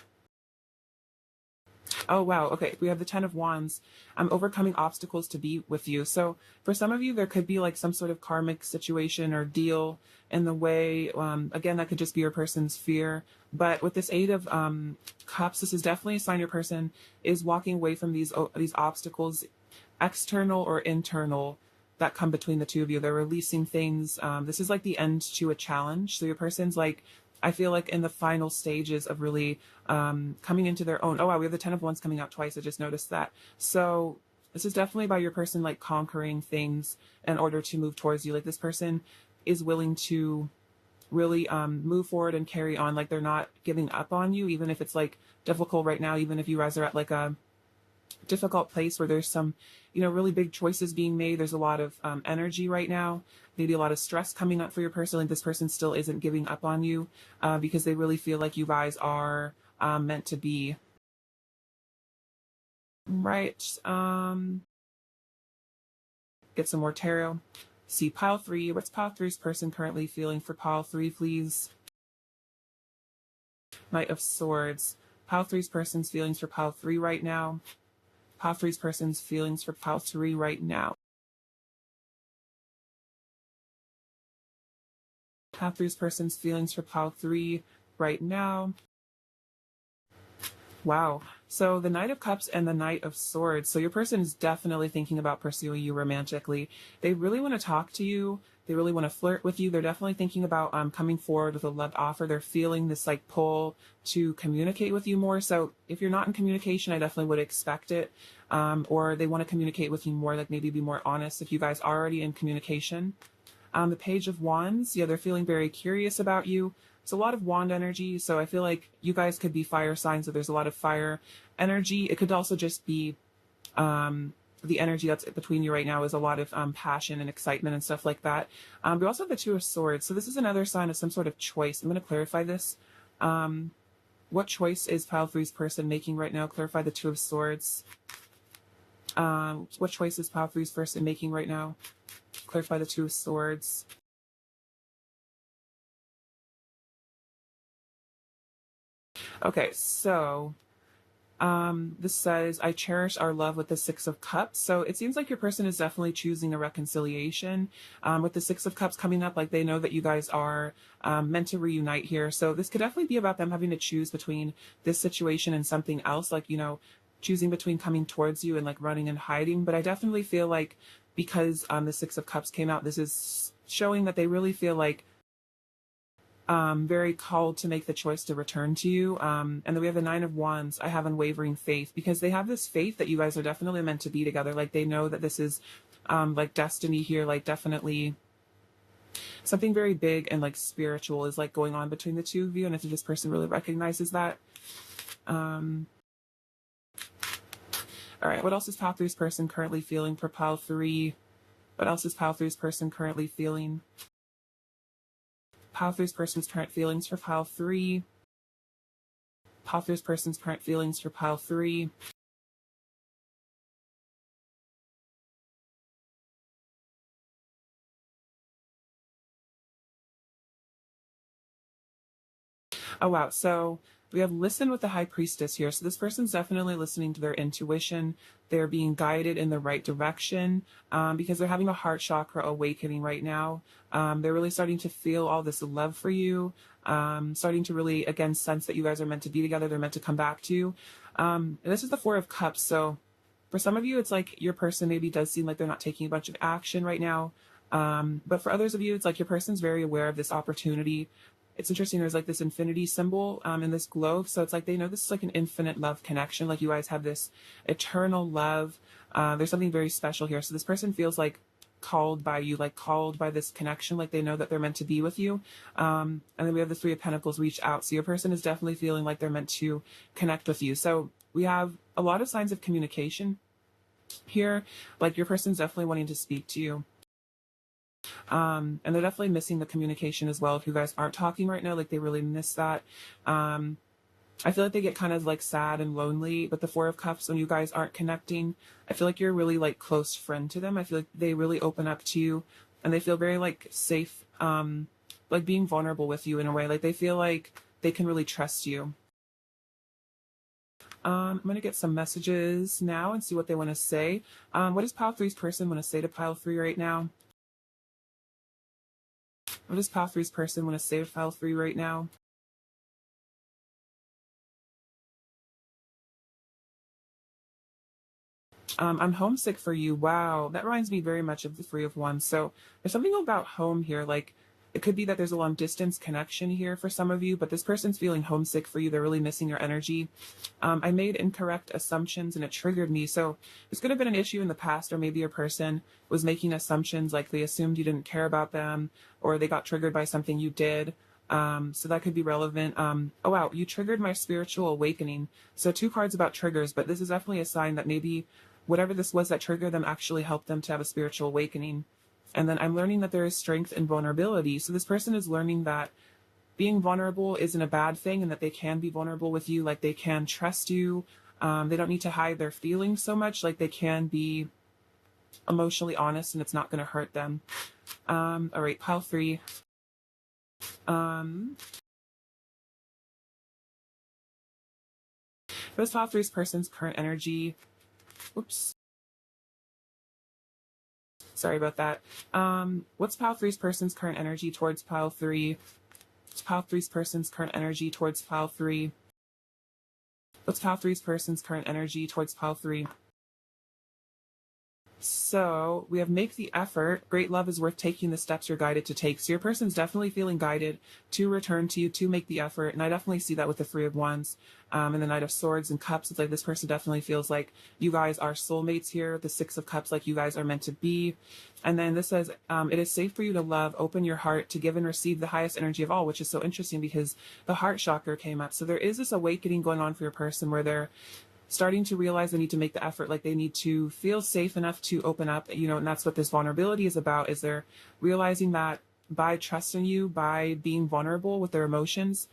Oh, wow. Okay. We have the Ten of Wands. I'm overcoming obstacles to be with you. So for some of you, there could be like some sort of karmic situation or deal in the way. Again, that could just be your person's fear. But with this Eight of Cups, this is definitely a sign your person is walking away from these obstacles, external or internal, that come between the two of you. They're releasing things. This is like the end to a challenge. So your person's like, I feel like in the final stages of really coming into their own. Oh, wow, we have the Ten of Wands coming out twice. I just noticed that. So this is definitely by your person like conquering things in order to move towards you. Like this person is willing to really move forward and carry on. Like they're not giving up on you, even if it's like difficult right now, even if you guys are at like a difficult place where there's some, really big choices being made. There's a lot of energy right now, maybe a lot of stress coming up for your person. Like this person still isn't giving up on you because they really feel like you guys are meant to be. Right. Get some more tarot. See pile three. What's pile three's person currently feeling for pile three, please? Knight of Swords. Pile three's person's feelings for pile three right now. Pile three's person's feelings for pile three right now. Pile three's person's feelings for pile three right now. Wow. So the Knight of Cups and the Knight of Swords. So your person is definitely thinking about pursuing you romantically. They really want to talk to you. They really want to flirt with you. They're definitely thinking about coming forward with a love offer. They're feeling this like pull to communicate with you more. So if you're not in communication, I definitely would expect it. Or they want to communicate with you more, like maybe be more honest if you guys are already in communication. The Page of Wands, yeah, they're feeling very curious about you. It's a lot of wand energy, so I feel like you guys could be fire signs, so there's a lot of fire energy. It could also just be the energy that's between you right now is a lot of passion and excitement and stuff like that. We also have the Two of Swords, so this is another sign of some sort of choice. I'm going to clarify this. What choice is Pile 3's person making right now? Clarify the Two of Swords. What choice is Pile 3's person making right now? Clarify the Two of Swords. Okay, so this says, I cherish our love with the Six of Cups. So it seems like your person is definitely choosing a reconciliation. With the Six of Cups coming up, like they know that you guys are meant to reunite here. So this could definitely be about them having to choose between this situation and something else, like, you know, choosing between coming towards you and like running and hiding. But I definitely feel like because the Six of Cups came out, this is showing that they really feel like very called to make the choice to return to you. And then we have the Nine of Wands. I have unwavering faith because they have this faith that you guys are definitely meant to be together. Like they know that this is like destiny here, like definitely something very big and like spiritual is like going on between the two of you. And if this person really recognizes that. All right, what else is Pile 3's person currently feeling for Pile 3? What else is Pile 3's person currently feeling? Pile 3's person's current feelings for Pile 3. Pile 3's person's current feelings for Pile 3. Oh, wow. So we have listen with the High Priestess here. So this person's definitely listening to their intuition. They're being guided in the right direction because they're having a heart chakra awakening right now. They're really starting to feel all this love for you, starting to really, again, sense that you guys are meant to be together. They're meant to come back to you. And this is the Four of Cups. So for some of you, it's like your person maybe does seem like they're not taking a bunch of action right now. But for others of you, it's like your person's very aware of this opportunity. It's interesting. There's like this infinity symbol in this globe. So it's like they know this is like an infinite love connection. Like you guys have this eternal love. There's something very special here. So this person feels like called by you, like called by this connection. Like they know that they're meant to be with you. And then we have the Three of Pentacles reach out. So your person is definitely feeling like they're meant to connect with you. So we have a lot of signs of communication here. Like your person's definitely wanting to speak to you. And they're definitely missing the communication as well. If you guys aren't talking right now, like they really miss that. I feel like they get kind of like sad and lonely, but the Four of Cups, when you guys aren't connecting, I feel like you're a really like close friend to them. I feel like they really open up to you and they feel very like safe, like being vulnerable with you in a way. Like they feel like they can really trust you. I'm going to get some messages now and see what they want to say. What does Pile 3's person want to say to Pile 3 right now? What does Pile 3's person want to say to Pile 3 right now? I'm homesick for you. Wow. That reminds me very much of the Three of Wands. So there's something about home here. Like it could be that there's a long distance connection here for some of you, but this person's feeling homesick for you. They're really missing your energy. I made incorrect assumptions and it triggered me. So this could have been an issue in the past, or maybe your person was making assumptions like they assumed you didn't care about them, or they got triggered by something you did. So that could be relevant. Oh wow, you triggered my spiritual awakening. So two cards about triggers, but this is definitely a sign that maybe whatever this was that triggered them actually helped them to have a spiritual awakening. And then I'm learning that there is strength in vulnerability. So this person is learning that being vulnerable isn't a bad thing and that they can be vulnerable with you. Like they can trust you. They don't need to hide their feelings so much. Like they can be emotionally honest and it's not going to hurt them. All right, Pile 3. What's Pile 3's person's current energy? Whoops. Sorry about that. What's Pile 3's person's current energy towards Pile 3? What's Pile 3's person's current energy towards Pile 3? What's pile three's person's current energy towards pile three? So we have make the effort. Great love is worth taking the steps you're guided to take. So your person's definitely feeling guided to return to you, to make the effort. And I definitely see that with the Three of Wands and the Knight of Swords and Cups. It's like this person definitely feels like you guys are soulmates here. The Six of Cups, like you guys are meant to be. And then this says, it is safe for you to love, open your heart, to give and receive the highest energy of all, which is so interesting because the heart chakra came up. So there is this awakening going on for your person where they're starting to realize they need to make the effort, like they need to feel safe enough to open up, and that's what this vulnerability is about, is they're realizing that by trusting you, by being vulnerable with their emotions,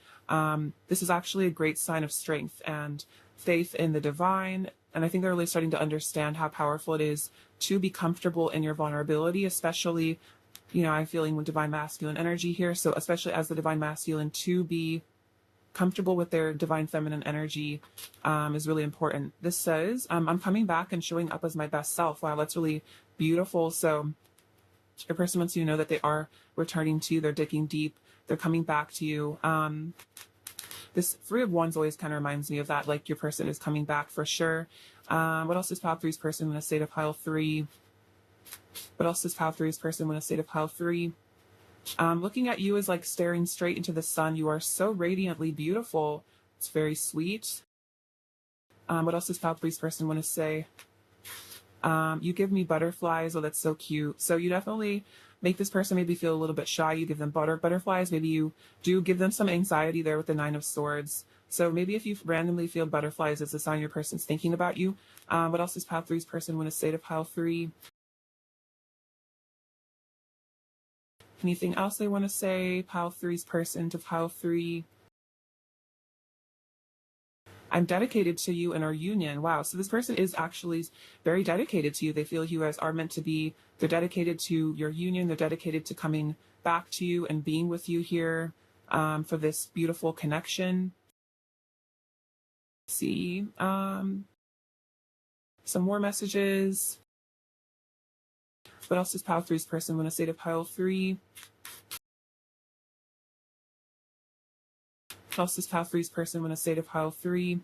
this is actually a great sign of strength and faith in the divine. And I think they're really starting to understand how powerful it is to be comfortable in your vulnerability, especially, I'm feeling with divine masculine energy here. So especially as the divine masculine, to be comfortable with their divine feminine energy is really important. This says, I'm coming back and showing up as my best self. Wow, that's really beautiful. So your person wants you to know that they are returning to you. They're digging deep. They're coming back to you. This Three of Wands always kind of reminds me of that, like your person is coming back for sure. What else is pile three's person in a state of pile three? What else is pile three's person in a state of pile three? Looking at you is like staring straight into the sun. You are so radiantly beautiful. It's very sweet. What else does pile three's person want to say? You give me butterflies. Oh, that's so cute. So you definitely make this person maybe feel a little bit shy. You give them butterflies. Maybe you do give them some anxiety there with the Nine of Swords. So maybe if you randomly feel butterflies, it's a sign your person's thinking about you. What else does pile three's person want to say to pile three? Anything else they want to say? Pile three's person to pile three. I'm dedicated to you in our union. Wow. So this person is actually very dedicated to you. They feel you guys are meant to be. They're dedicated to your union. They're dedicated to coming back to you and being with you here for this beautiful connection. Let's see. Some more messages. What else does pile three's person want to say to pile three? What else does pile three's person want to say to pile three?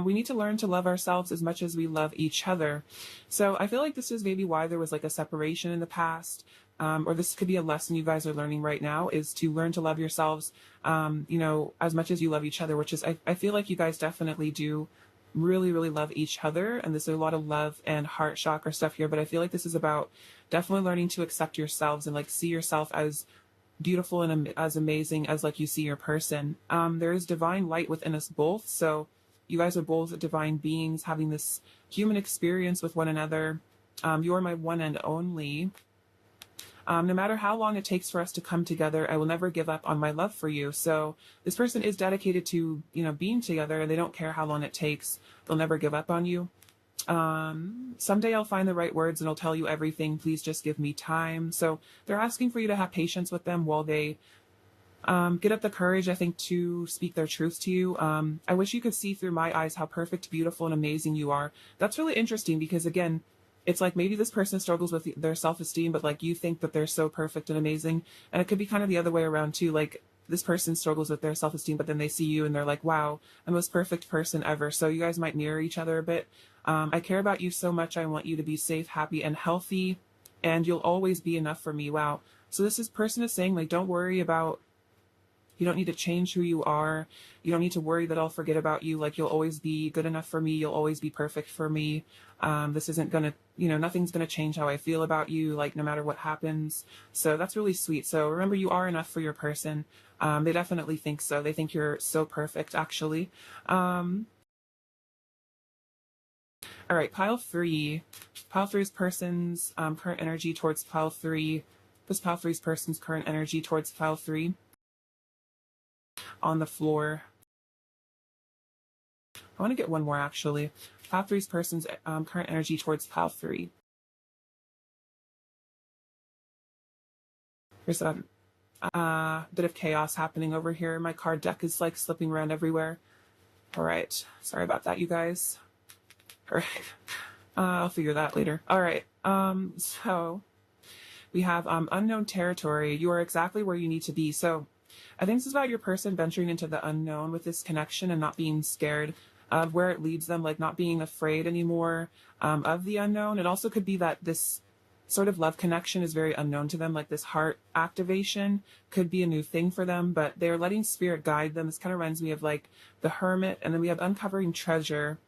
We need to learn to love ourselves as much as we love each other. So I feel like this is maybe why there was like a separation in the past. Or this could be a lesson you guys are learning right now, is to learn to love yourselves, as much as you love each other, which is, I feel like you guys definitely do really, really love each other. And there's a lot of love and heart chakra stuff here, but I feel like this is about definitely learning to accept yourselves and like see yourself as beautiful and as amazing as like you see your person. There is divine light within us both. So you guys are both divine beings having this human experience with one another. You're my one and only. No matter how long it takes for us to come together, I will never give up on my love for you. So this person is dedicated to, being together, and they don't care how long it takes. They'll never give up on you. Someday I'll find the right words and I'll tell you everything. Please just give me time. So they're asking for you to have patience with them while they get up the courage, I think, to speak their truth to you. I wish you could see through my eyes how perfect, beautiful, and amazing you are. That's really interesting because, again, it's like maybe this person struggles with their self-esteem, but like you think that they're so perfect and amazing. And it could be kind of the other way around too. Like this person struggles with their self-esteem, but then they see you and they're like, wow, I'm the most perfect person ever. So you guys might mirror each other a bit. I care about you so much. I want you to be safe, happy, and healthy, and you'll always be enough for me. Wow. So person is saying, like, don't worry about, you don't need to change who you are. You don't need to worry that I'll forget about you. Like, you'll always be good enough for me. You'll always be perfect for me. This isn't going to, nothing's going to change how I feel about you, like, no matter what happens. So that's really sweet. So remember, you are enough for your person. They definitely think so. They think you're so perfect, actually. All right, pile three. Pile three's person's current energy towards pile three. What's pile three's person's current energy towards pile three? On the floor. I want to get one more, actually. Pile three's person's current energy towards pile three. There's a bit of chaos happening over here. My card deck is like slipping around everywhere. All right. Sorry about that, you guys. All right. I'll figure that later. All right. So we have unknown territory. You are exactly where you need to be. So I think this is about your person venturing into the unknown with this connection and not being scared of where it leads them, like not being afraid anymore of the unknown. It also could be that this sort of love connection is very unknown to them, like this heart activation could be a new thing for them, but they're letting spirit guide them. This kind of reminds me of like the hermit, and then we have uncovering treasure.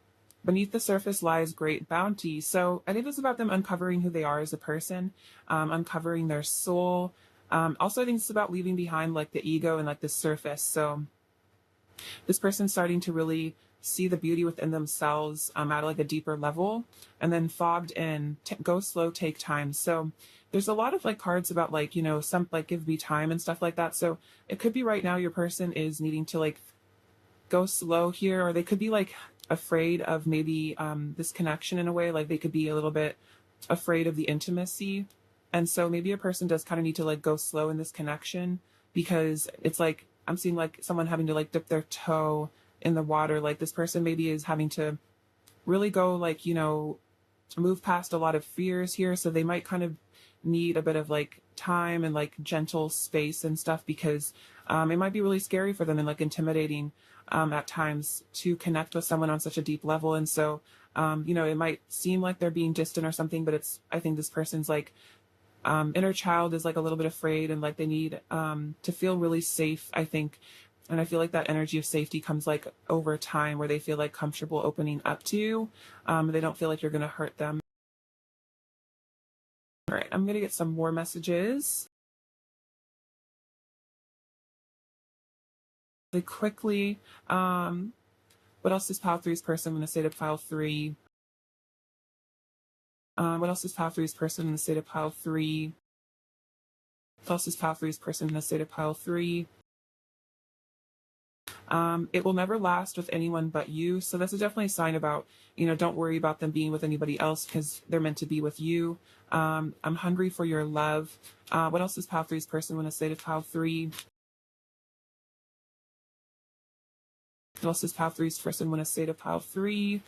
Beneath the surface lies great bounty. So I think it's about them uncovering who they are as a person, uncovering their soul. Also, I think it's about leaving behind like the ego and like the surface. So this person's starting to really see the beauty within themselves at like a deeper level, and then fogged in, go slow, take time. So there's a lot of like cards about like, you know, some like give me time and stuff like that. So it could be right now your person is needing to like go slow here, or they could be like afraid of maybe this connection in a way, like they could be a little bit afraid of the intimacy. And so maybe a person does kind of need to like go slow in this connection, because it's like I'm seeing like someone having to like dip their toe in the water. Like this person maybe is having to really go like, you know, move past a lot of fears here. So they might kind of need a bit of like time and like gentle space and stuff, because it might be really scary for them and like intimidating at times to connect with someone on such a deep level. And so, you know, it might seem like they're being distant or something, but I think this person's like inner child is like a little bit afraid, and like they need to feel really safe, I think. And I feel like that energy of safety comes like over time, where they feel like comfortable opening up to you. They don't feel like you're going to hurt them. All right, I'm going to get some more messages. Really quickly, what else is Pile 3's person in the state of Pile 3? What else is Pile 3's person in the state of Pile 3? What else is Pile 3's person in the state of Pile 3? It will never last with anyone but you. So that's definitely a sign about, you know, don't worry about them being with anybody else, because they're meant to be with you. I'm hungry for your love. What else is Pile 3's person in the state of Pile 3? What else is Pile 3's person in a state of Pile 3?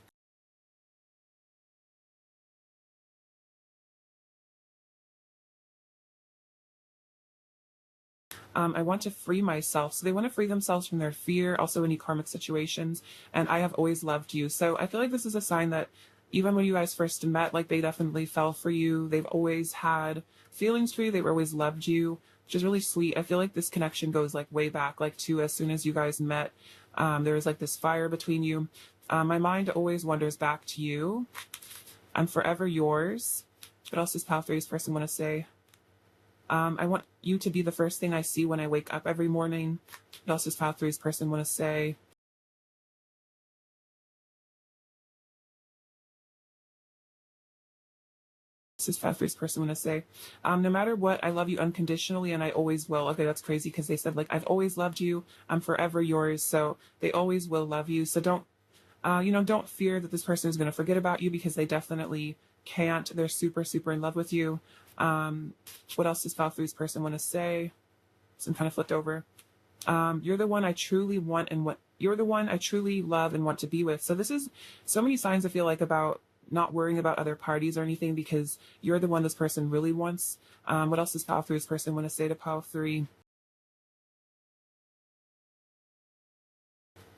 I want to free myself. So they want to free themselves from their fear, also any karmic situations. And I have always loved you. So I feel like this is a sign that even when you guys first met, like they definitely fell for you. They've always had feelings for you. They've always loved you, which is really sweet. I feel like this connection goes like way back, like to as soon as you guys met, there was like this fire between you. My mind always wanders back to you. I'm forever yours. What else does Pile 3's person want to say? I want you to be the first thing I see when I wake up every morning. What else does Pile 3's person want to say? What does Pile 3's person want to say? No matter what, I love you unconditionally, and I always will. Okay, that's crazy, because they said like I've always loved you. I'm forever yours. So they always will love you. So don't, you know, don't fear that this person is going to forget about you, because they definitely can't. They're super, super in love with you. What else does Pile 3's person want to say? So I'm kind of flipped over. You're the one I truly want, and you're the one I truly love and want to be with. So this is so many signs, I feel like, about not worrying about other parties or anything, because you're the one this person really wants. What else does Pile 3's person want to say to Pile 3?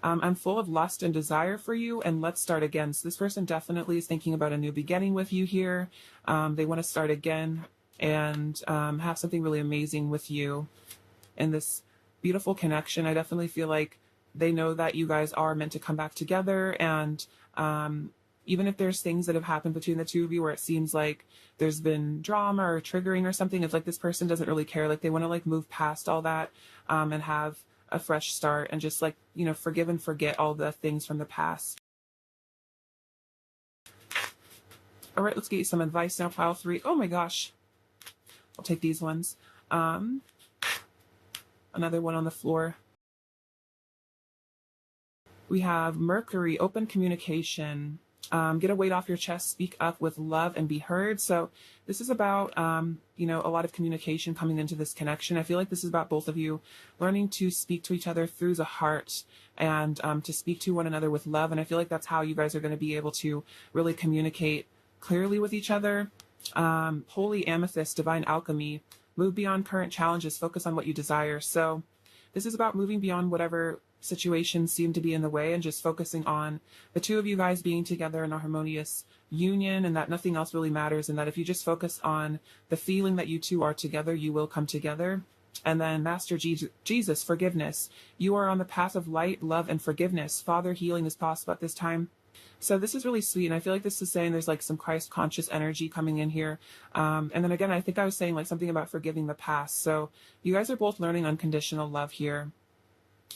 I'm full of lust and desire for you, and let's start again. So this person definitely is thinking about a new beginning with you here. They want to start again and have something really amazing with you in this beautiful connection. I definitely feel like they know that you guys are meant to come back together, and even if there's things that have happened between the two of you where it seems like there's been drama or triggering or something, it's like this person doesn't really care. Like they want to like move past all that and have a fresh start, and just like, you know, forgive and forget all the things from the past. All right, let's get you some advice now, Pile 3. Oh my gosh. I'll take these ones. Another one on the floor. We have Mercury, open communication. Get a weight off your chest, speak up with love, and be heard. So this is about, you know, a lot of communication coming into this connection. I feel like this is about both of you learning to speak to each other through the heart, and to speak to one another with love. And I feel like that's how you guys are going to be able to really communicate clearly with each other. Holy amethyst, divine alchemy, move beyond current challenges, focus on what you desire. So this is about moving beyond whatever situations seem to be in the way and just focusing on the two of you guys being together in a harmonious union, and that nothing else really matters, and that if you just focus on the feeling that you two are together, you will come together. And then Master Jesus, forgiveness. You are on the path of light, love, and forgiveness. Father, healing is possible at this time. So this is really sweet, and I feel like this is saying there's like some Christ conscious energy coming in here. And then again, I think I was saying like something about forgiving the past. So you guys are both learning unconditional love here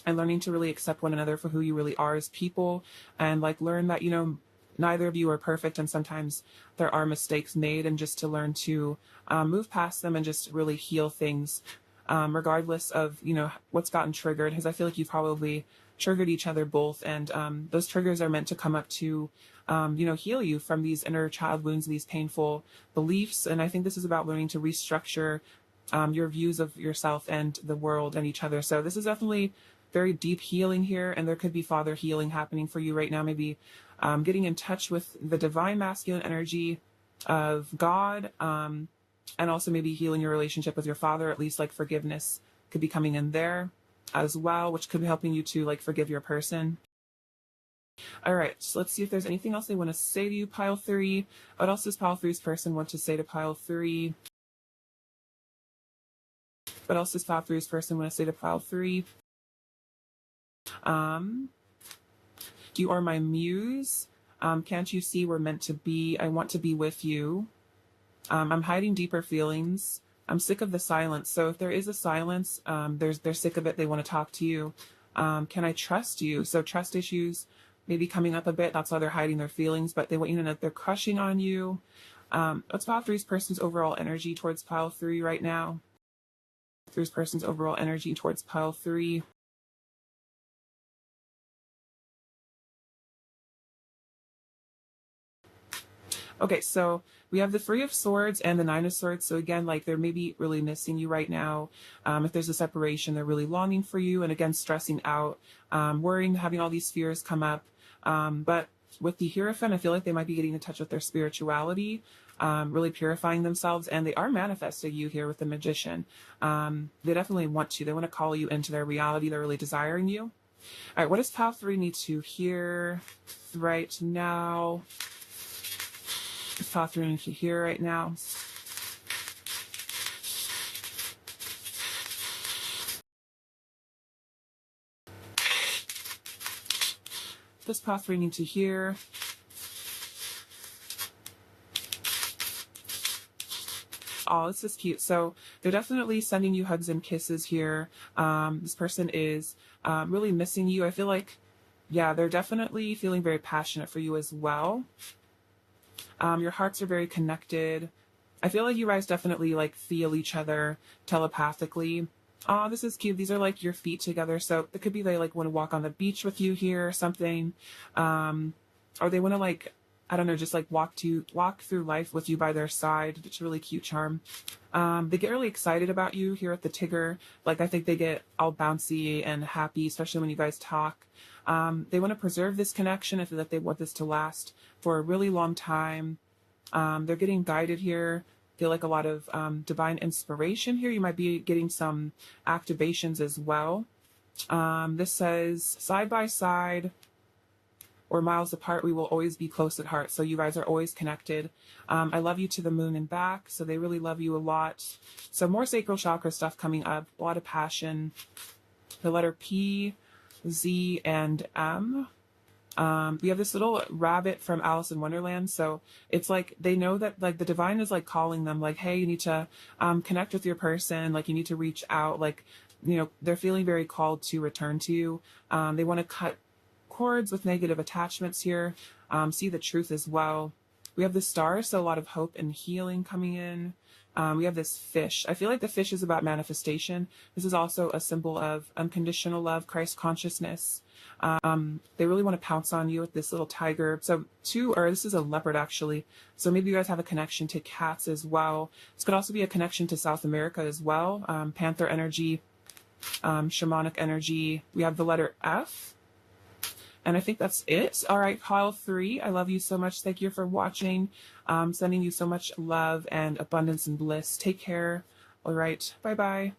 and learning to really accept one another for who you really are as people, and like learn that, you know, neither of you are perfect, and sometimes there are mistakes made, and just to learn to move past them and just really heal things, regardless of, you know, what's gotten triggered, because I feel like you've probably triggered each other both, and those triggers are meant to come up to, you know, heal you from these inner child wounds, these painful beliefs. And I think this is about learning to restructure your views of yourself and the world and each other. So this is definitely very deep healing here, and there could be father healing happening for you right now, maybe getting in touch with the divine masculine energy of God, and also maybe healing your relationship with your father, at least like forgiveness could be coming in there as well, which could be helping you to like forgive your person. All right, so let's see if there's anything else they want to say to you, pile 3. What else does pile 3's person want to say to pile 3? What else does pile 3's person want to say to pile 3? You are my muse. Can't you see we're meant to be? I want to be with you. I'm hiding deeper feelings. I'm sick of the silence. So if there is a silence, they're sick of it. They want to talk to you. Can I trust you? So trust issues maybe coming up a bit. That's why they're hiding their feelings, but they want you to know that they're crushing on you. What's pile 3's person's overall energy towards pile 3 right now? 3's person's overall energy towards pile 3. Okay, so we have the 3 of Swords and the 9 of Swords. So again, like they're maybe really missing you right now. If there's a separation, they're really longing for you, and again, stressing out, worrying, having all these fears come up. But with the Hierophant, I feel like they might be getting in touch with their spirituality, really purifying themselves, and they are manifesting you here with the Magician. They definitely want to. They want to call you into their reality. They're really desiring you. All right, what does pile 3 need to hear right now? Pile 3 needs to hear right now. This pile 3 need to hear. Oh, this is cute. So they're definitely sending you hugs and kisses here. This person is really missing you. I feel like, yeah, they're definitely feeling very passionate for you as well. Your hearts are very connected. I feel like you guys definitely like feel each other telepathically. Oh, this is cute. These are like your feet together. So it could be they like want to walk on the beach with you here or something. Or they want to like, I don't know, just like walk through life with you by their side. It's a really cute charm. They get really excited about you here at the Tigger. Like I think they get all bouncy and happy, especially when you guys talk. They want to preserve this connection. I feel like they want this to last for a really long time. They're getting guided here. Feel like a lot of divine inspiration here. You might be getting some activations as well. This says, side by side or miles apart, we will always be close at heart. So you guys are always connected. I love you to the moon and back. So they really love you a lot. So more sacral chakra stuff coming up. A lot of passion. The letter P, Z, and M. We have this little rabbit from Alice in Wonderland. So it's like they know that like the divine is like calling them like, hey, you need to connect with your person. Like you need to reach out. Like, you know, they're feeling very called to return to you. They want to cut cords with negative attachments here. See the truth as well. We have the stars, so a lot of hope and healing coming in. We have this fish. I feel like the fish is about manifestation. This is also a symbol of unconditional love, Christ consciousness. They really want to pounce on you with this little tiger. So this is a leopard actually. So maybe you guys have a connection to cats as well. This could also be a connection to South America as well. Panther energy, shamanic energy. We have the letter F. And I think that's it. All right, Kyle 3, I love you so much. Thank you for watching. Sending you so much love and abundance and bliss. Take care. All right, bye-bye.